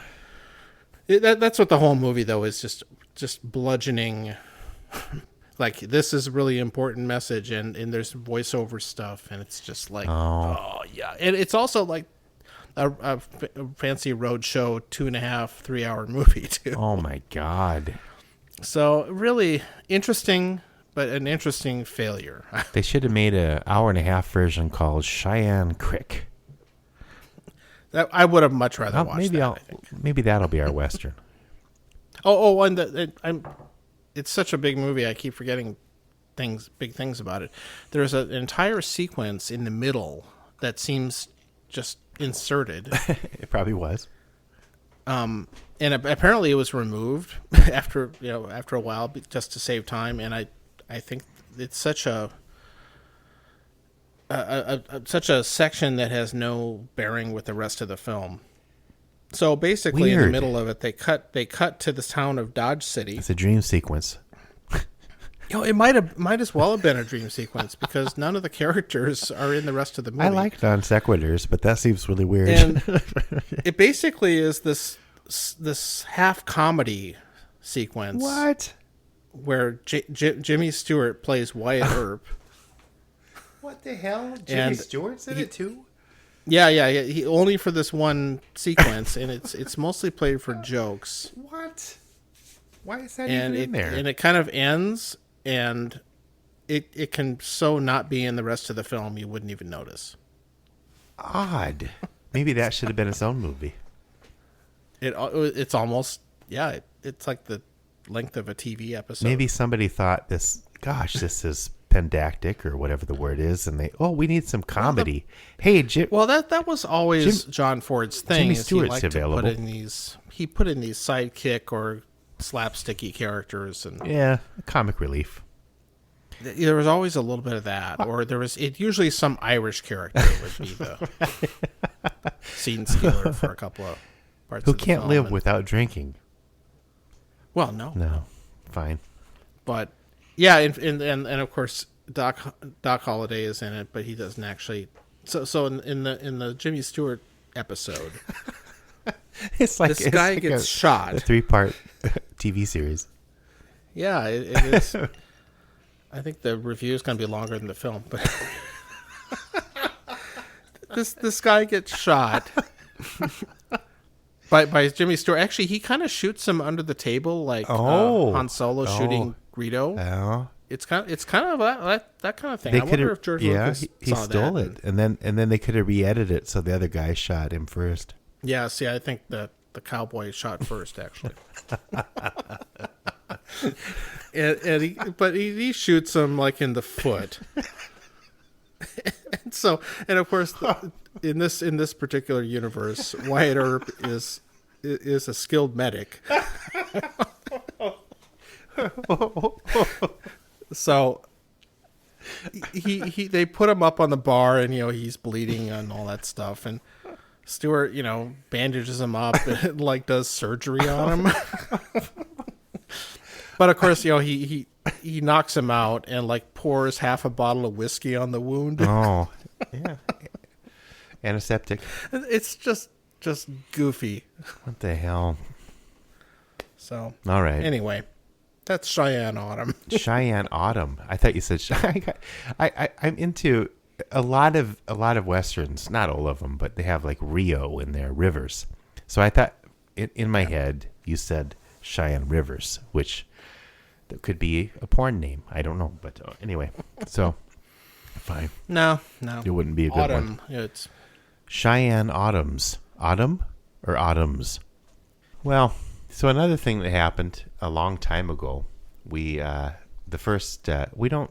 That's what the whole movie though is, just bludgeoning. Like, this is a really important message, and there's voiceover stuff, and it's just like, oh yeah. And it's also like a fancy roadshow 2.5-3 hour movie too. Oh my God. So really interesting, but an interesting failure. They should have made an 1.5-hour version called Cheyenne Creek. I would have much rather Oh, watched that. I think. maybe that'll be our Western. And it's such a big movie. I keep forgetting big things about it. There's an entire sequence in the middle that seems just inserted. It probably was. And apparently it was removed after a while, just to save time. And I think it's such a section that has no bearing with the rest of the film. So basically, in the Weird. middle of it, they cut to the town of Dodge City. It's a dream sequence. It might as well have been a dream sequence, because none of the characters are in the rest of the movie. I like non sequiturs, but that seems really weird. And it basically is this half comedy sequence. What? Where Jimmy Stewart plays Wyatt Earp. What the hell? Jimmy And Stewart's in it too? Yeah. He only for this one sequence, and it's mostly played for jokes. What? Why is that And even in there? and it kind of ends, and it can so not be in the rest of the film you wouldn't even notice. Odd. Maybe that should have been its own movie. It's almost it's like the length of a TV episode. Maybe somebody thought this is pendactic or whatever the word is, and we need some comedy. Hey, Jim. Well, that was always John Ford's thing. Jimmy is Stewart's he liked available. He put in these sidekick or slapsticky characters, and Yeah, comic relief. there was always a little bit of that, or usually some Irish character would be the scene stealer for a couple of parts. Who of the can't film. live And- without drinking? Well, no, No, fine. but yeah, and of course Doc Holliday is in it, but he doesn't actually. So in the Jimmy Stewart episode, It's like this guy gets shot. a 3-part TV series. Yeah, it is. I think the review is going to be longer than the film, but this guy gets shot by Jimmy Stewart. Actually, he kind of shoots him under the table, like Han Solo shooting Greedo. Oh, It's kind of that kind of thing. they I could wonder have. if George Yeah, Lucas he saw stole that. it, and then they could have re-edited it so the other guy shot him first. Yeah, see, I think that the cowboy shot first, actually. He shoots him like in the foot. And of course, in this particular universe, Wyatt Earp is a skilled medic. So they put him up on the bar, and he's bleeding and all that stuff, and Stewart bandages him up and like does surgery on him. But of course, he knocks him out and like pours half a bottle of whiskey on the wound. Oh, yeah. Antiseptic. It's just goofy. What the hell? So, all right. Anyway, that's Cheyenne Autumn. Cheyenne Autumn. I thought you said I'm into a lot of westerns. Not all of them, but they have like Rio in their rivers. So I thought in my head you said Cheyenne Rivers, which that could be a porn name. I don't know, but anyway. So fine. No, it wouldn't be a good Autumn. one. It's Cheyenne Autumns. Autumn or Autumns? Well, so another thing that happened a long time ago, we don't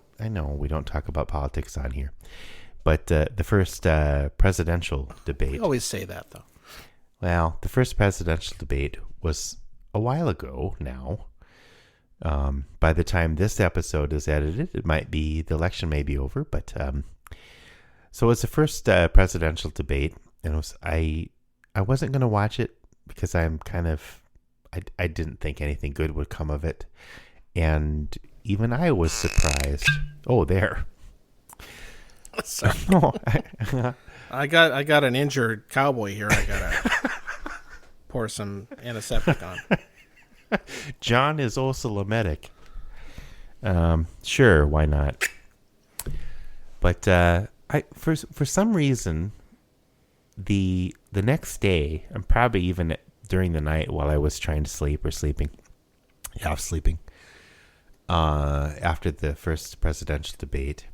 talk about politics on here, but the first presidential debate. We always say that, though. Well, the first presidential debate was a while ago now. By the time this episode is edited, the election may be over, but so it was the first presidential debate, and I wasn't going to watch it because I didn't think anything good would come of it, and even I was surprised. Oh, there. Sorry. I got an injured cowboy here. I gotta pour some antiseptic on. John is also a medic. Sure, why not? But for some reason, the next day, and probably even during the night while I was trying to sleep or sleeping, half sleeping, after the first presidential debate,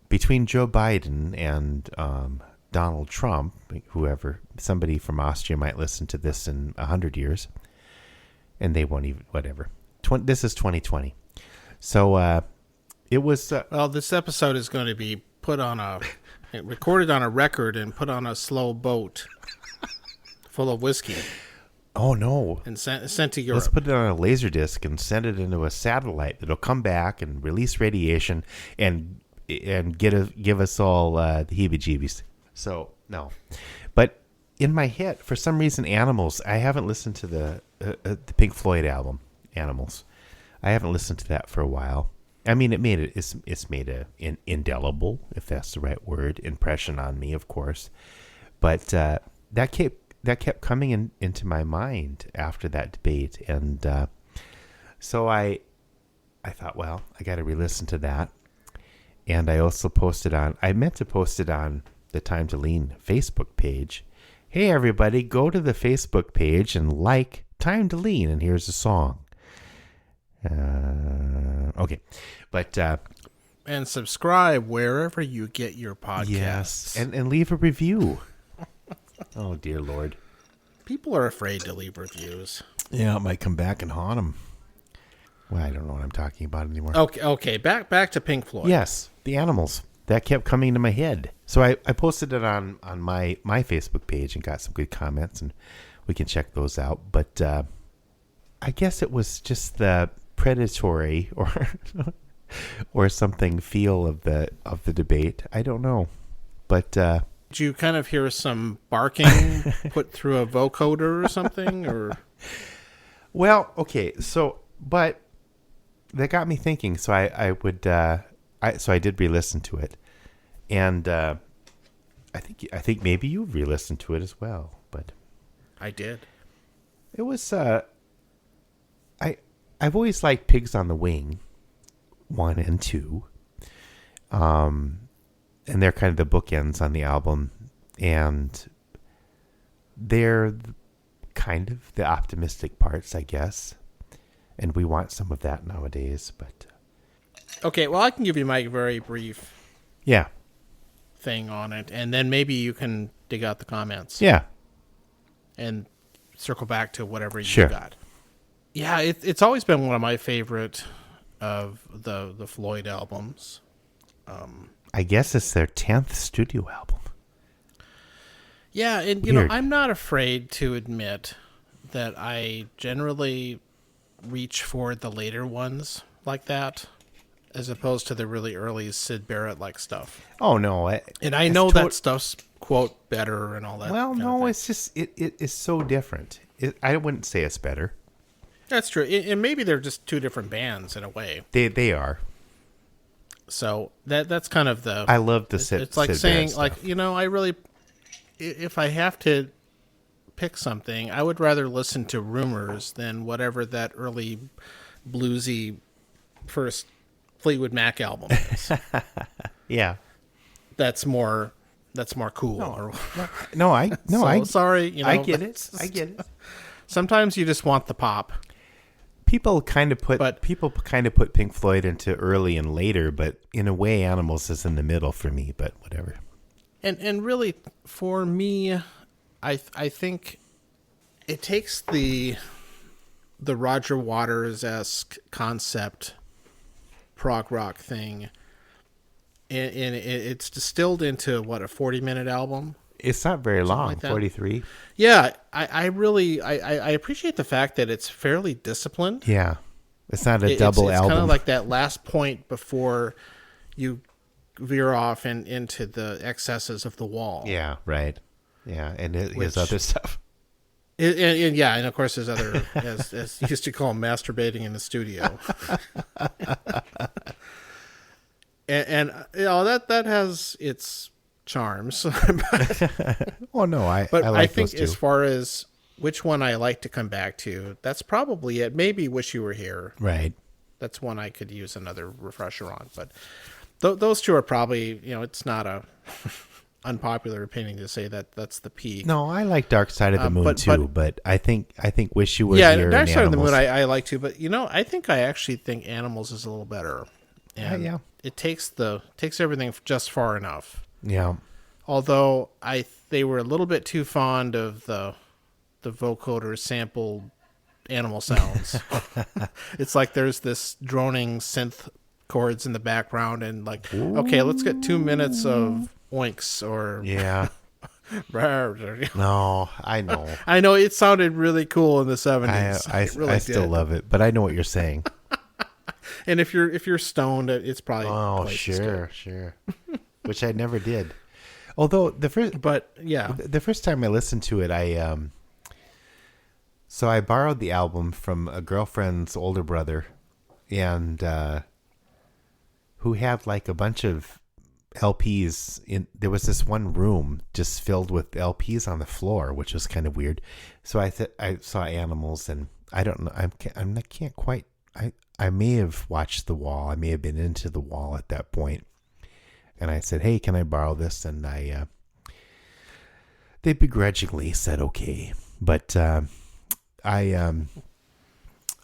between Joe Biden and Donald Trump, somebody from Austria might listen to this in 100 years, and they won't even, whatever. This is 2020. So it was... well, this episode is going to be recorded on a record and put on a slow boat full of whiskey. Oh, no. And sent to Europe. Let's put it on a laser disc and send it into a satellite that'll come back and release radiation and give us all the heebie-jeebies. So, no. But in my head, for some reason, Animals, I haven't listened to the Pink Floyd album, Animals. I haven't listened to that for a while. I mean, it's made an indelible, if that's the right word, impression on me, of course. But that kept coming into my mind after that debate, and so I thought, well, I got to re-listen to that. And I also I meant to post it on the Time to Lean Facebook page. Hey, everybody, go to the Facebook page and like Time to Lean, and here's a song. Okay, but and subscribe wherever you get your podcasts. Yes, and leave a review. Oh, dear Lord. People are afraid to leave reviews. Yeah, it might come back and haunt them. Well, I don't know what I'm talking about anymore. Okay. Back to Pink Floyd. Yes, the Animals. That kept coming to my head. So I posted it on my Facebook page and got some good comments, and we can check those out. But I guess it was just the predatory or something feel of the debate. I don't know. But did you kind of hear some barking put through a vocoder or something? Or well, okay. So, but that got me thinking. So I did re-listen to it, and I think maybe you re-listened to it as well. But I did. It was I've always liked Pigs on the Wing 1 and 2. And they're kind of the bookends on the album, and they're kind of the optimistic parts, I guess. And we want some of that nowadays, but okay, well, I can give you my very brief thing on it, and then maybe you can dig out the comments. Yeah. and circle back to whatever Sure. you got. Yeah, it's always been one of my favorite of the Floyd albums. I guess it's their 10th studio album. Yeah, and Weird. I'm not afraid to admit that I generally reach for the later ones like that, as opposed to the really early Syd Barrett like stuff. Oh no! And I know that stuff's quote better and all that. Well, kind of no, thing. it's just it is so different. I wouldn't say it's better. That's true, and maybe they're just two different bands in a way. They are. So that's kind of the. I love the It's like Syd saying, Barrett like, stuff. I really, if I have to pick something, I would rather listen to Rumors than whatever that early bluesy first Fleetwood Mac album is. Yeah. That's more cool. Sorry, I get it. I get it. Sometimes you just want the pop. People kind of put Pink Floyd into early and later, but in a way, Animals is in the middle for me. But whatever. And really, for me, I think it takes the Roger Waters-esque concept prog rock thing, and it's distilled into a 40-minute album. It's not very long, like that. 43. Yeah, I really appreciate the fact that it's fairly disciplined. Yeah, it's not a double it's album. It's kind of like that last point before you veer off into the excesses of The Wall. Yeah, right. Yeah, and his Which- other stuff. And of course, his other, as he used to call him, masturbating in the studio. and that has its charms. Oh no, I But like I think those as two. far as which one I like to come back to, that's probably it. Maybe Wish You Were Here. Right. That's one I could use another refresher on. But those two are probably, it's not a unpopular opinion to say that that's the peak. No, I like Dark Side of the Moon too, but I think Wish You Were Yeah, Here Dark and Side of the Animals. Moon I like too, but I actually think Animals is a little better. And Yeah. it takes everything just far enough. Yeah. Although they were a little bit too fond of the vocoder sampled animal sounds. It's like there's this droning synth chords in the background, and like, okay, let's get 2 minutes of oinks or Yeah. No, I know. I know it sounded really cool in the 70s. I It really still did. love it, but I know what you're saying. And if you're stoned, it's probably Oh, twice as good. sure. Which I never did. Although the first time I listened to it, so I borrowed the album from a girlfriend's older brother, and who had like a bunch of LPs there was this one room just filled with LPs on the floor, which was kind of weird. So I saw Animals, and I don't know, I can't quite. I may have watched The Wall. I may have been into The Wall at that point. And I said, "Hey, can I borrow this?" And they begrudgingly said, "Okay." But I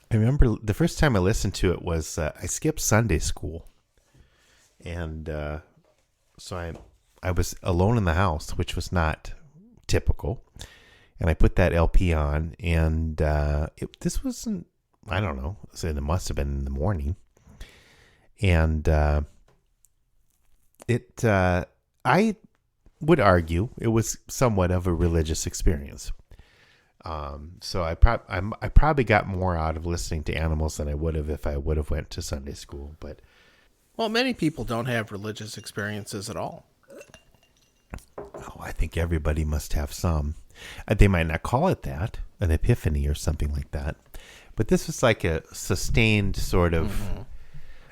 remember the first time I listened to it was I skipped Sunday school, and so I was alone in the house, which was not typical. And I put that LP on, and this wasn't. I don't know. So it must have been in the morning, and I would argue it was somewhat of a religious experience. So I probably got more out of listening to Animals than I would have if I would have went to Sunday school. But Well, many people don't have religious experiences at all. I think everybody must have some. They might not call it that, an epiphany or something like that. But this was like a sustained sort of,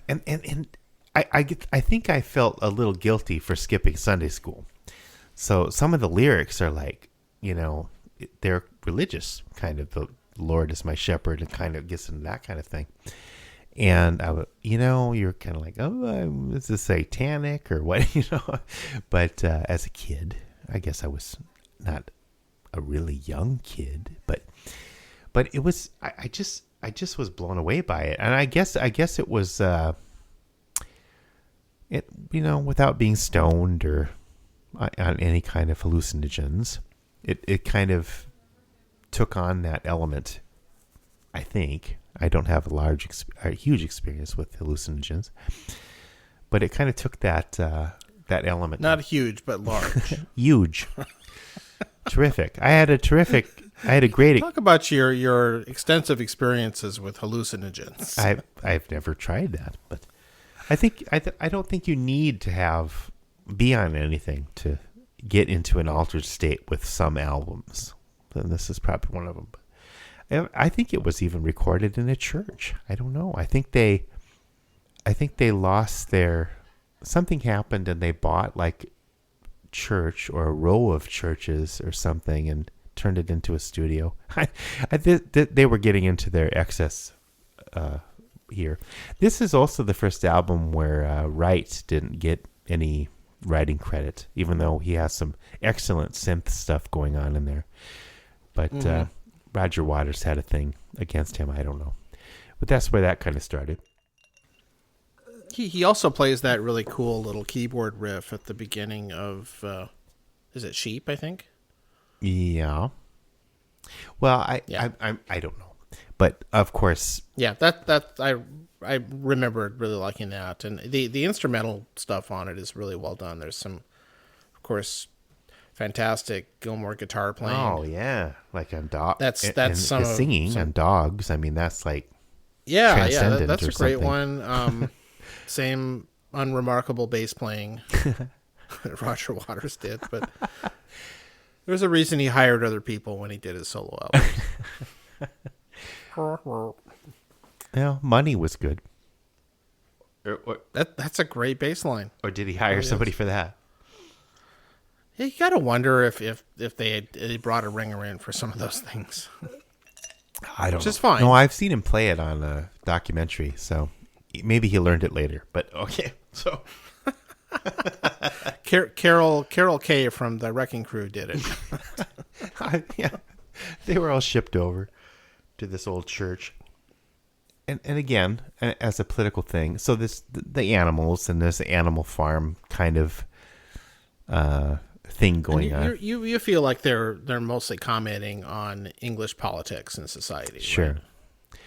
and I think I felt a little guilty for skipping Sunday school. So some of the lyrics are like, they're religious, kind of. The Lord is my shepherd, and kind of gets into that kind of thing. And you're kind of like, oh, is this satanic or what, But as a kid, I guess I was not a really young kid, but it was. I just was blown away by it, and I guess it was. Without being stoned or on any kind of hallucinogens, it kind of took on that element. I think I don't have a huge experience with hallucinogens, but it kind of took that element. Not huge, but large. Huge. Terrific. I had a great. Talk about your extensive experiences with hallucinogens. I've never tried that, but I think I don't think you need to be on anything to get into an altered state with some albums. And this is probably one of them. I think it was even recorded in a church. I don't know. I think they lost something happened and they bought like church or a row of churches or something and turned it into a studio. They were getting into their excess here. This is also the first album where Wright didn't get any writing credit, even though he has some excellent synth stuff going on in there. But Roger Waters had a thing against him. I don't know. But that's where that kind of started. He also plays that really cool little keyboard riff at the beginning of, is it Sheep, I think? Yeah. Well, I don't know. But, of course... Yeah, I remember really liking that. And the instrumental stuff on it is really well done. There's some, of course... fantastic Gilmore guitar playing. Oh yeah, like on Dogs. That's some singing on Dogs. I mean, that's like transcendent. That's a great something. one. Same unremarkable bass playing that Roger Waters did, but there's a reason he hired other people when he did his solo album. Yeah, money was good. That's a great bass line. Or did he hire somebody for that? Yeah, you gotta wonder if they brought a ringer in for some of those things. I don't know. Just fine. No, I've seen him play it on a documentary, so maybe he learned it later. But okay, so Carol Kay from the Wrecking Crew did it. yeah, they were all shipped over to this old church. And again, as a political thing, so the animals and this animal farm kind of thing going on. You feel like they're mostly commenting on English politics and society. Sure. Right?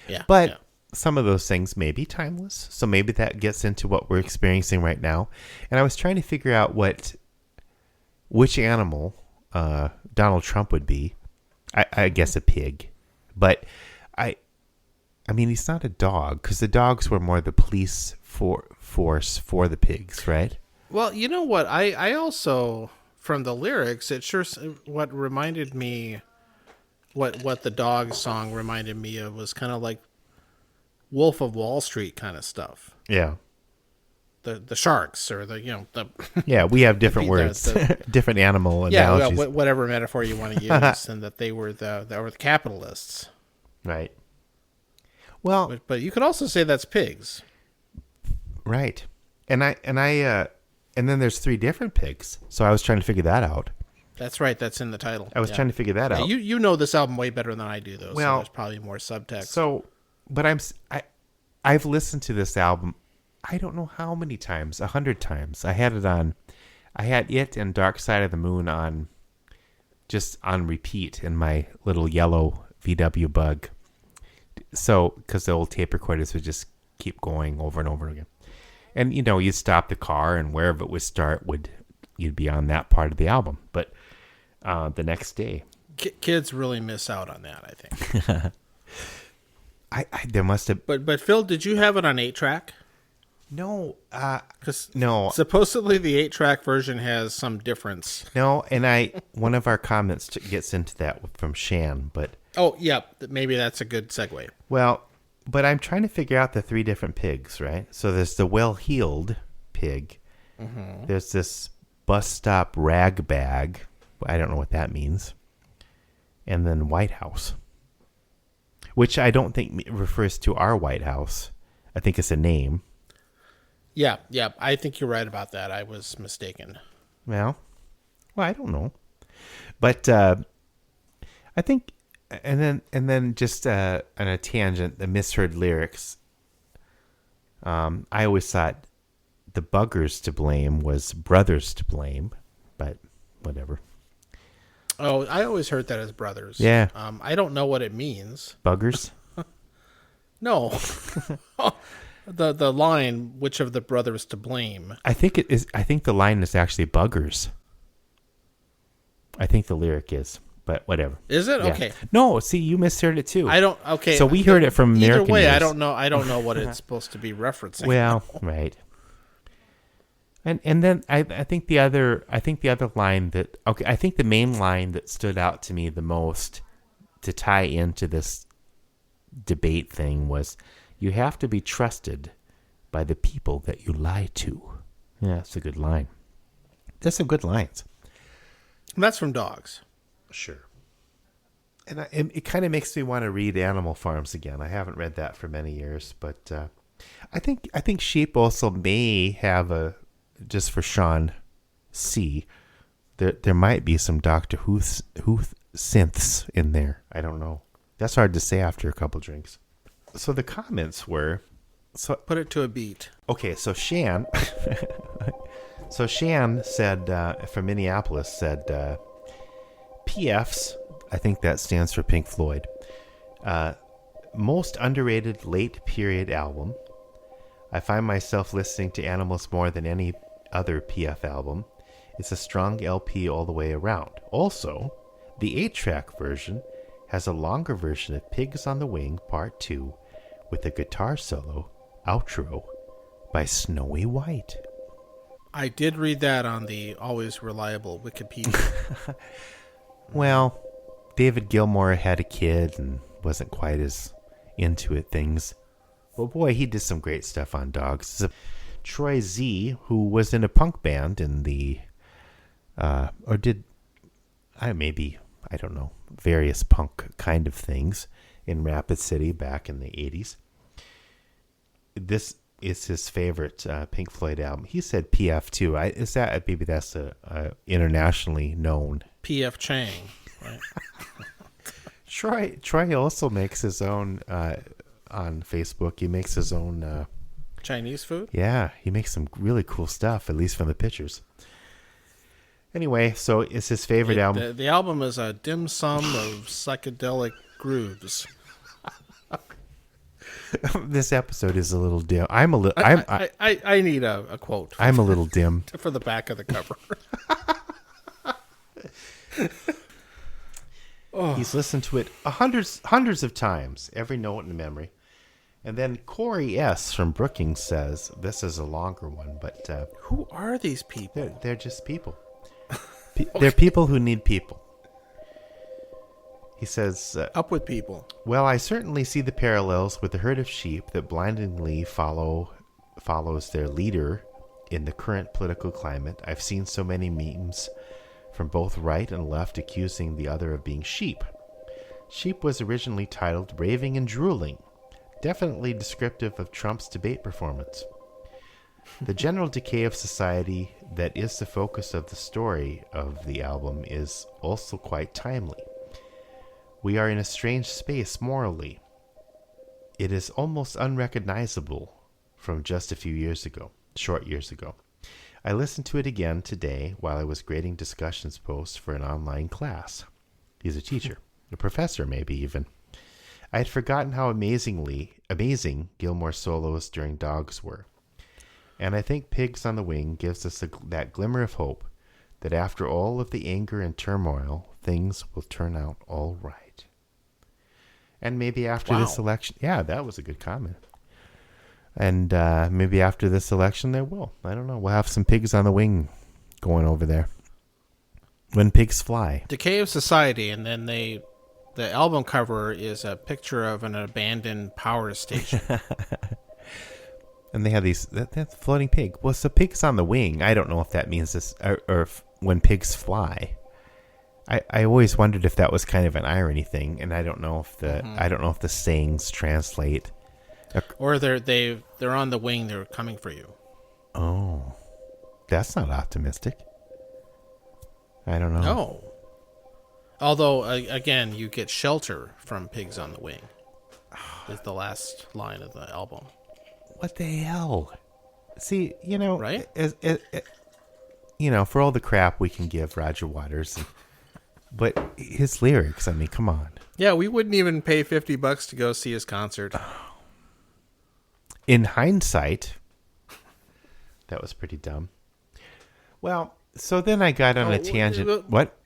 Yeah. But some of those things may be timeless. So maybe that gets into what we're experiencing right now. And I was trying to figure out which animal Donald Trump would be. I guess a pig. But I mean, he's not a dog, because the dogs were more the police force for the pigs, right? Well, you know what? I also, from the lyrics, what reminded me, what the dog song reminded me of was kind of like Wolf of Wall Street kind of stuff. Yeah. The sharks or the yeah, we have different words, different animal analogies. Yeah, whatever metaphor you want to use, and that they were the capitalists. Right. Well, but you could also say that's pigs. Right. And then there's 3 different pigs. So I was trying to figure that out. That's right. That's in the title. I was trying to figure that out. You know this album way better than I do, though. Well, so there's probably more subtext. So, but I've listened to this album. I don't know how many times. 100 times. I had it and Dark Side of the Moon on repeat in my little yellow VW Bug. So, because the old tape recorders would just keep going over and over again. And, you'd stop the car and wherever it would start, you'd be on that part of the album. But the next day. Kids really miss out on that, I think. There must have... But Phil, did you have it on 8-track? No. No. Supposedly the 8-track version has some difference. No, and one of our comments gets into that from Shan, but... Oh, yeah. Maybe that's a good segue. Well, but I'm trying to figure out the 3 different pigs, right? So there's the well-heeled pig. Mm-hmm. There's this bus stop rag bag. I don't know what that means. And then White House, which I don't think refers to our White House. I think it's a name. Yeah. I think you're right about that. I was mistaken. Well, I don't know. But I think... And then just on a tangent, the misheard lyrics. I always thought the buggers to blame was brothers to blame, but whatever. Oh, I always heard that as brothers. Yeah. I don't know what it means. Buggers? No. The line, which of the brothers to blame? I think it is. I think the line is actually buggers. I think the lyric is, but whatever. Is it? Yeah. Okay. No, see, you misheard it too. I don't. Okay. So we heard it from American Either way, ears. I don't know. I don't know what it's supposed to be referencing. Well, right. And then I think the other line that I think the main line that stood out to me the most to tie into this debate thing was, you have to be trusted by the people that you lie to. Yeah, that's a good line. There's some good lines. And that's from Dogs. Sure. And it kind of makes me want to read Animal Farms again. I haven't read that for many years, but I think Sheep also may have a, just for Sean C, there might be some Doctor Who synths in there. I don't know. That's hard to say after a couple drinks. So the comments were, Put it to a beat. okay, so Shan said, from Minneapolis, said, PFs, I think that stands for Pink Floyd, most underrated late period album. I find myself listening to Animals more than any other PF album. It's a strong LP all the way around. Also, the 8-track version has a longer version of Pigs on the Wing Part 2 with a guitar solo outro by Snowy White. I did read that on the always reliable Wikipedia. Well, David Gilmour had a kid and wasn't quite as into it things. Well, boy, he did some great stuff on Dogs. Troy Z, who was in a punk band in the, I don't know, various punk kind of things in Rapid City back in the 80s. This is his favorite Pink Floyd album. He said PF too. Maybe that's a internationally known. P.F. Chang, right? Troy also makes his own on Facebook. He makes his own Chinese food? Yeah, he makes some really cool stuff, at least from the pictures. Anyway, so it's his favorite album. The album is a dim sum of psychedelic grooves. This episode is a little dim. I need a quote. I'm a little dim for the back of the cover. He's listened to it hundreds of times, every note in memory. And then Corey S. from Brookings says, this is a longer one, but... who are these people? They're just people. They're people who need people. He says... up with people. Well, I certainly see the parallels with the herd of sheep that blindingly follows their leader in the current political climate. I've seen so many memes from both right and left accusing the other of being sheep. Sheep was originally titled Raving and Drooling, definitely descriptive of Trump's debate performance. The general decay of society that is the focus of the story of the album is also quite timely. We are in a strange space morally. It is almost unrecognizable from just a few short years ago. I listened to it again today while I was grading discussions posts for an online class. He's a teacher, a professor maybe even. I had forgotten how amazing Gilmour solos during Dogs were. And I think Pigs on the Wing gives us that glimmer of hope that after all of the anger and turmoil, things will turn out all right. And maybe after this election... Yeah, that was a good comment. And maybe after this election there will. I don't know. We'll have some Pigs on the Wing going over there. When pigs fly. Decay of Society, and then the album cover is a picture of an abandoned power station. And they have that's floating pig. Well, so Pigs on the Wing, I don't know if that means this, or if, when pigs fly. I always wondered if that was kind of an irony thing, and I don't know if the sayings translate. Or they're on the wing, they're coming for you. Oh, that's not optimistic. I don't know. No. Although, again, you get shelter from Pigs on the Wing. Is the last line of the album. What the hell? See, right? For all the crap we can give Roger Waters, But his lyrics, I mean, come on. Yeah, we wouldn't even pay $50 to go see his concert. In hindsight, that was pretty dumb. Well, so then I got on a tangent. What?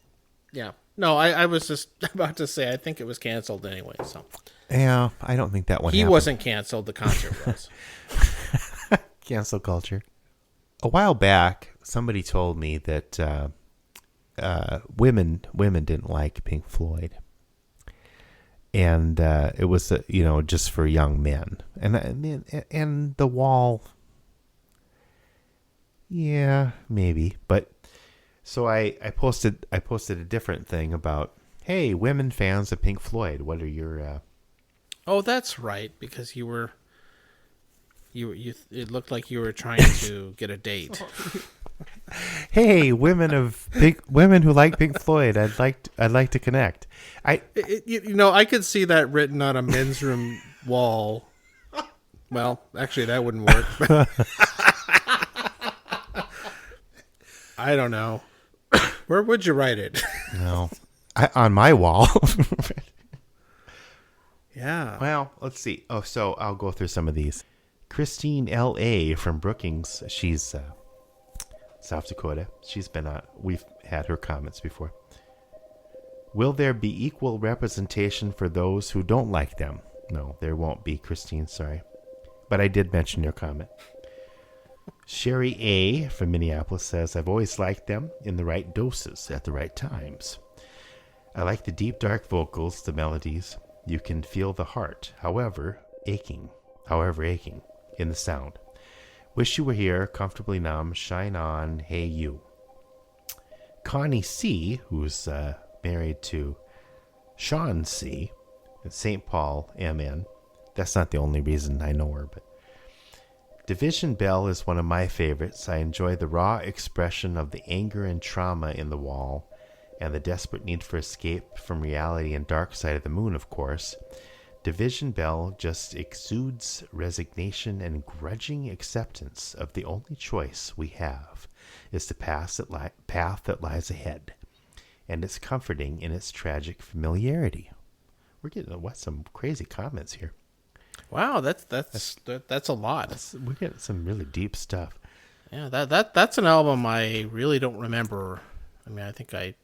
Yeah. No, I was just about to say I think it was canceled anyway. So Yeah, I don't think that one he happened. wasn't canceled. The concert was. Cancel culture. A while back, somebody told me that women didn't like Pink Floyd, and it was just for young men. And the Wall, yeah, maybe. But so I posted a different thing about, hey, women fans of Pink Floyd, what are your Oh, that's right, because you were. It looked like you were trying to get a date. Hey, women who like Pink Floyd, I'd like to connect. I could see that written on a men's room wall. Well, actually, that wouldn't work. I don't know. Where would you write it? No, on my wall. Yeah. Well, let's see. Oh, so I'll go through some of these. Christine L.A. from Brookings. She's South Dakota. She's been on. We've had her comments before. Will there be equal representation for those who don't like them? No, there won't be, Christine. Sorry. But I did mention your comment. Sherry A. from Minneapolis says, I've always liked them in the right doses at the right times. I like the deep, dark vocals, the melodies. You can feel the heart, however aching in the sound. Wish You Were Here, Comfortably Numb, Shine On, Hey You. Connie C., who's married to Sean C. in St. Paul, MN. That's not the only reason I know her, but Division Bell is one of my favorites. I enjoy the raw expression of the anger and trauma in The Wall, and the desperate need for escape from reality and Dark Side of the Moon, of course. Division Bell just exudes resignation and grudging acceptance of the only choice we have is the path that lies ahead, and it's comforting in its tragic familiarity. We're getting some crazy comments here. Wow, that's a lot. We're getting some really deep stuff. Yeah, that's an album I really don't remember. I mean, I think I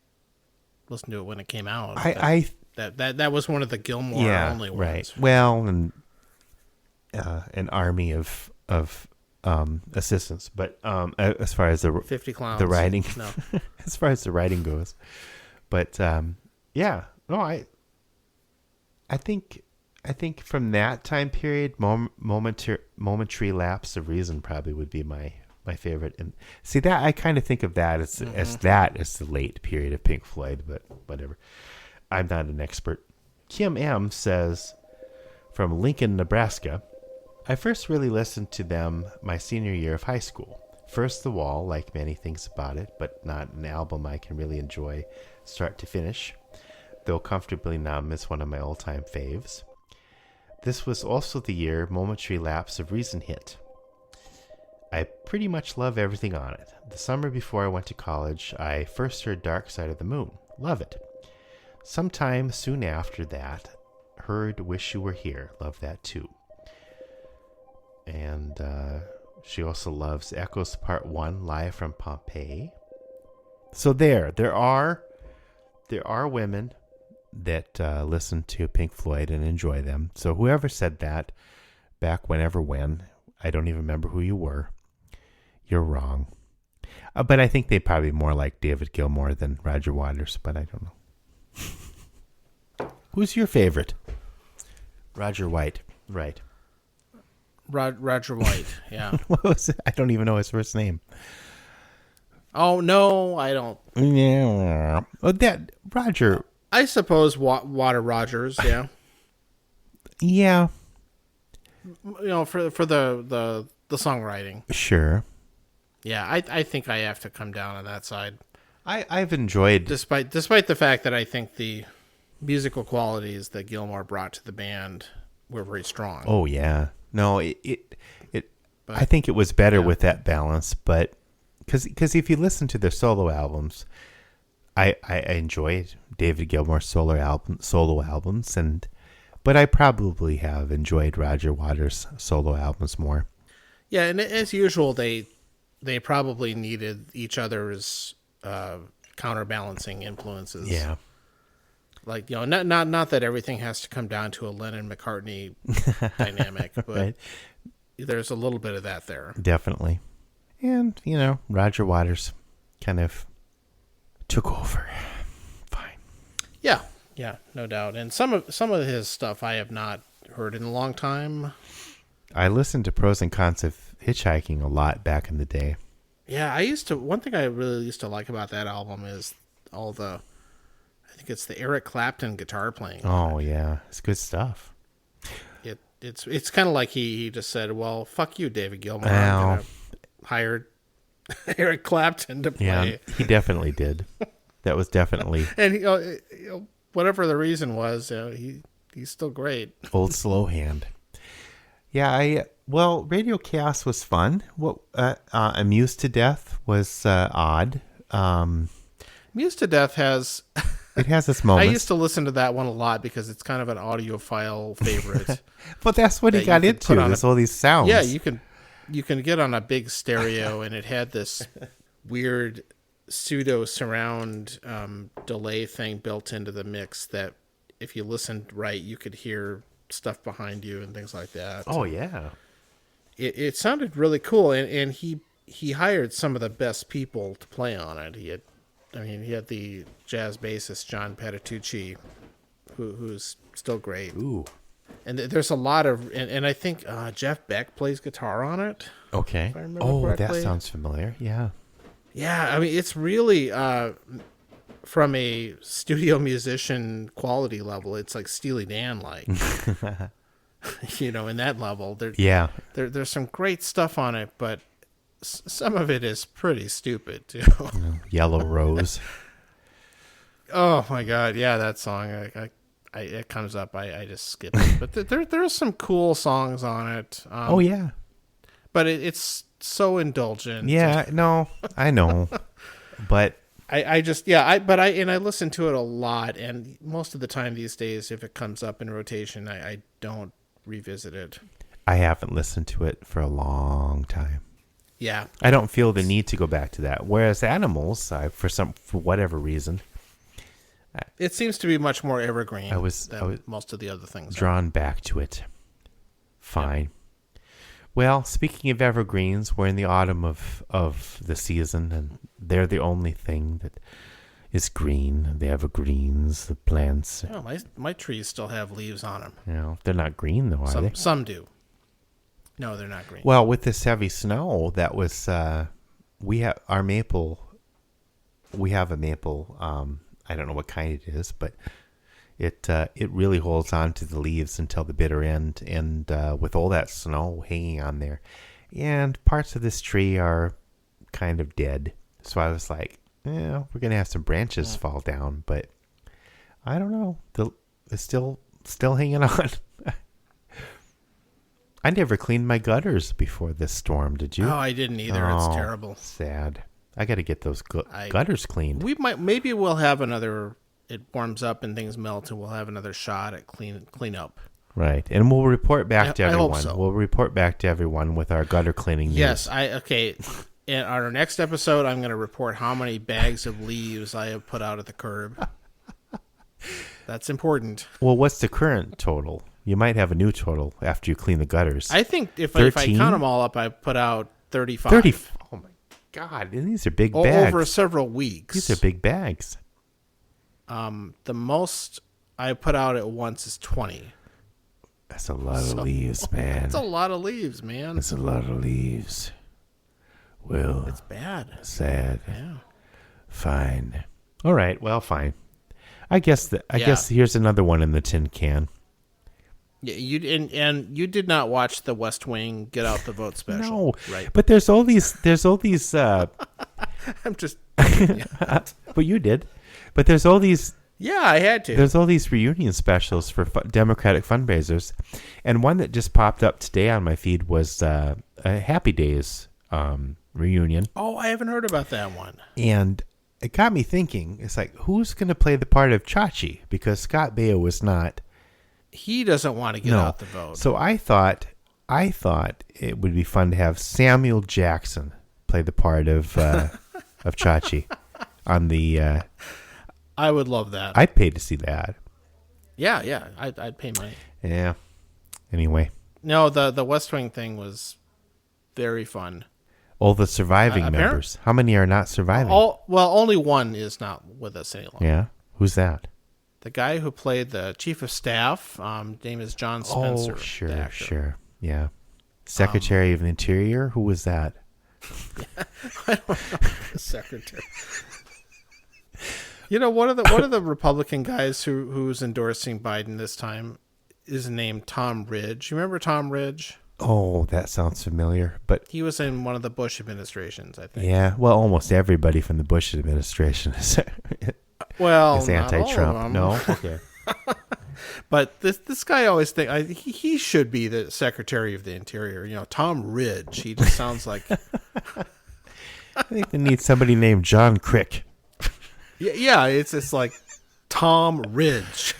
listened to it when it came out. That was one of the Gilmore only ones. Right. Well, and an army of assistants, but as far as the 50 Clowns, the writing, no. as far as the writing goes, but I think from that time period, momentary lapse of reason probably would be my favorite. And see that I kind of think of that as the late period of Pink Floyd, but whatever. I'm not an expert. Kim M says, from Lincoln, Nebraska, I first really listened to them my senior year of high school. First The Wall, like many things about it, but not an album I can really enjoy start to finish, though Comfortably Numb is one of my all-time faves. This was also the year Momentary Lapse of Reason hit. I pretty much love everything on it. The summer before I went to college, I first heard Dark Side of the Moon. Love it. Sometime soon after that, heard Wish You Were Here. Love that too. And she also loves Echoes Part 1, live from Pompeii. So there are women that listen to Pink Floyd and enjoy them. So whoever said that back when, I don't even remember who you were. You're wrong. But I think they probably more like David Gilmour than Roger Waters, but I don't know. Who's your favorite? Roger White, right? Roger White, yeah. What was it? I don't even know his first name. Oh no, I don't. Yeah, that Roger. I suppose Water Rogers, yeah. Yeah. You know, for the songwriting. Sure. Yeah, I think I have to come down on that side. I've enjoyed, despite the fact that I think the musical qualities that Gilmour brought to the band were very strong. Oh yeah, no, I think it was better with that balance, but because if you listen to their solo albums, I enjoyed David Gilmour's solo albums, but I probably have enjoyed Roger Waters' solo albums more. Yeah, and as usual, they probably needed each other's counterbalancing influences. Yeah. Like, not that everything has to come down to a Lennon-McCartney dynamic, but Right. There's a little bit of that there. Definitely. And, Roger Waters kind of took over. Fine. Yeah, no doubt. And some of his stuff I have not heard in a long time. I listened to Pros and Cons of Hitchhiking a lot back in the day. Yeah, one thing I really used to like about that album is all I think it's the Eric Clapton guitar playing. Oh, yeah. It's good stuff. It's kind of like he just said, well, fuck you, David Gilmour. Well, I'm going to hire Eric Clapton to play. Yeah, he definitely did. That was definitely And whatever the reason was, he's still great. old slow hand. Yeah, Radio Chaos was fun. What Amused to Death was odd. Amused to Death has... It has its I moments. used to listen to that one a lot because it's kind of an audiophile favorite. But that's what he that got you could put into. on There's all these sounds. Yeah, you can get on a big stereo, and it had this weird pseudo surround delay thing built into the mix that if you listened right, you could hear stuff behind you and things like that. Oh yeah. It sounded really cool, and he hired some of the best people to play on it. He had the jazz bassist John Patitucci, who's still great. Ooh. And there's a lot of, and I think Jeff Beck plays guitar on it. Okay. If I remember Oh, correctly. that sounds familiar. Yeah. Yeah, it's really from a studio musician quality level, it's like Steely Dan like. In that level. Yeah. There's some great stuff on it, but some of it is pretty stupid too. Yellow Rose. Oh my God, yeah, that song. It comes up. I just skip it. But there's some cool songs on it. Oh yeah. But it's so indulgent. Yeah. No, I know, but I listen to it a lot, and most of the time these days, if it comes up in rotation, I don't revisit it. I haven't listened to it for a long time. Yeah, I don't feel the need to go back to that. Whereas Animals, for whatever reason, it seems to be much more evergreen. I was most of the other things. drawn back to it. Fine. Yeah. Well, speaking of evergreens, we're in the autumn of the season, and they're the only thing that is green. The evergreens, the plants. Oh, my trees still have leaves on them. They're not green though, are they? Some do. No, they're not green. Well, with this heavy snow, that was we have our maple. We have a maple. I don't know what kind it is, but it really holds on to the leaves until the bitter end. And with all that snow hanging on there, and parts of this tree are kind of dead. So I was like, we're gonna have some branches fall down, but I don't know. It's still hanging on. I never cleaned my gutters before this storm. Did you? Oh, I didn't either. It's terrible. Sad. I got to get those gutters cleaned. Maybe we'll have another. It warms up and things melt, and we'll have another shot at clean up. Right, and we'll report back to everyone. I hope so. We'll report back to everyone with our gutter cleaning news. Yes, okay. In our next episode, I'm going to report how many bags of leaves I have put out at the curb. That's important. Well, what's the current total? You might have a new total after you clean the gutters. I think if I count them all up, I put out 35. 30. Oh my God! And these are big bags. Over several weeks. These are big bags. The most I put out at once is 20. That's a lot of leaves, man. That's a lot of leaves, man. That's a lot of leaves. Well, it's bad. Sad. Yeah. Fine. All right. Well, fine. I guess here's another one in the tin can. Yeah, you did not watch the West Wing Get Out the Vote special. No, right? But there's all these. I'm just. But you did. But there's all these. Yeah, I had to. There's all these reunion specials for Democratic fundraisers, and one that just popped up today on my feed was a Happy Days reunion. Oh, I haven't heard about that one. And it got me thinking. It's like, who's going to play the part of Chachi? Because Scott Baio was not. He doesn't want to get out the vote. So I thought it would be fun to have Samuel Jackson play the part of Chachi on the. I would love that. I'd pay to see that. Yeah, I'd pay money. Yeah. Anyway. No, the West Wing thing was very fun. All the surviving members. How many are not surviving? Only one is not with us any longer. Yeah. Who's that? The guy who played the chief of staff, name is John Spencer. Oh, sure. Yeah. Secretary of the Interior? Who was that? I don't know. The secretary. One of the Republican guys who's endorsing Biden this time is named Tom Ridge. You remember Tom Ridge? Oh, that sounds familiar. But he was in one of the Bush administrations, I think. Yeah, well, almost everybody from the Bush administration is anti-Trump. No, okay. But this guy always he should be the Secretary of the Interior. Tom Ridge. He just sounds like. I think they need somebody named John Crick. Yeah, it's like Tom Ridge.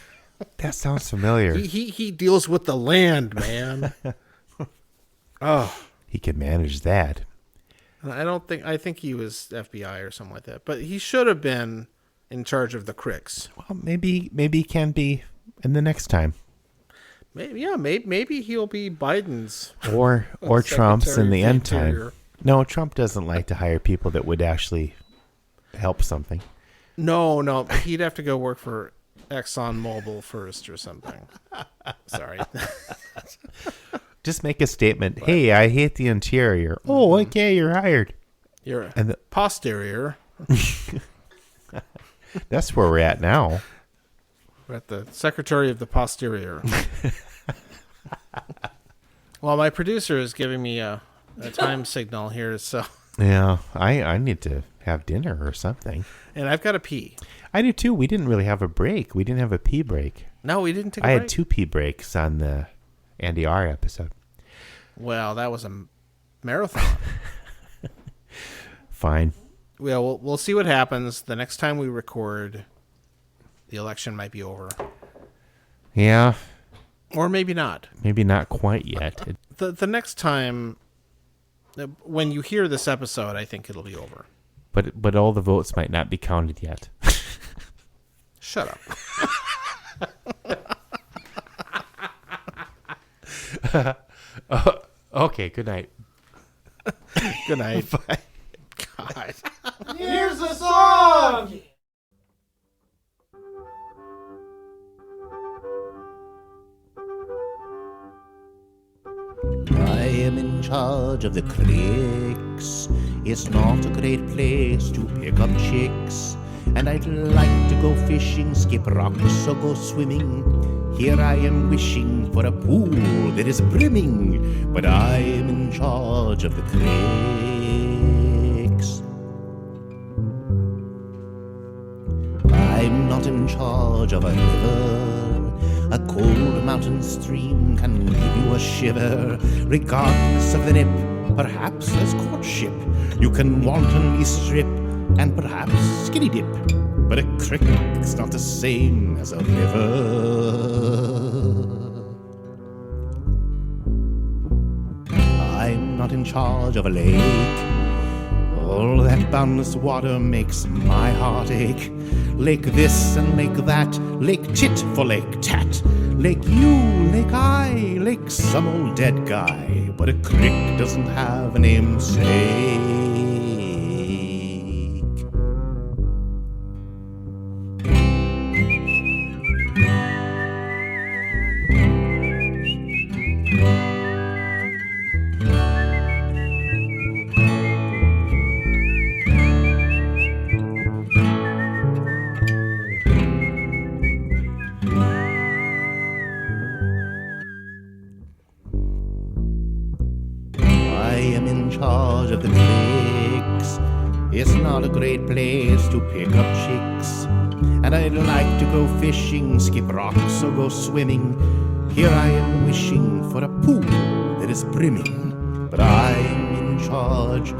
That sounds familiar. He deals with the land, man. Oh, he can manage that. I think he was FBI or something like that. But he should have been in charge of the Cricks. Well, maybe he can be in the next time. Maybe he'll be Biden's or Trump's in the end Interior. time. No, Trump doesn't like to hire people that would actually help something. No, he'd have to go work for ExxonMobil first or something. Sorry. Just make a statement. Hey, I hate the Interior. Mm-hmm. Oh, okay, you're hired. You're Posterior. That's where we're at now. We're at the Secretary of the Posterior. Well, my producer is giving me a time signal here, so. Yeah, I need to have dinner or something. And I've got to pee. I do too. We didn't really have a break. We didn't have a pee break. No, we didn't take a break. I had 2 pee breaks on the Andy R episode. Well, that was a marathon. Fine. Well, we'll see what happens. The next time we record, the election might be over. Yeah. Or maybe not. Maybe not quite yet. The next time, when you hear this episode, I think it'll be over. But all the votes might not be counted yet. Shut up. Okay, good night. Good night. Bye. God. Here's the song! I am in charge of the creeks. It's not a great place to pick up chicks. And I'd like to go fishing, skip rocks or go swimming. Here I am wishing for a pool that is brimming. But I am in charge of the creeks. I'm not in charge of a river. A cold mountain stream can give you a shiver. Regardless of the nip, perhaps as courtship, you can wantonly strip and perhaps skinny dip. But a creek's not the same as a river. I'm not in charge of a lake. All that boundless water makes my heart ache. Lake this and lake that, lake tit for lake tat. Lake you, lake I, lake some old dead guy. But a creek doesn't have a namesake. Charge of the creeks. It's not a great place to pick up chicks. And I'd like to go fishing, skip rocks or go swimming. Here I am wishing for a pool that is brimming. But I'm in charge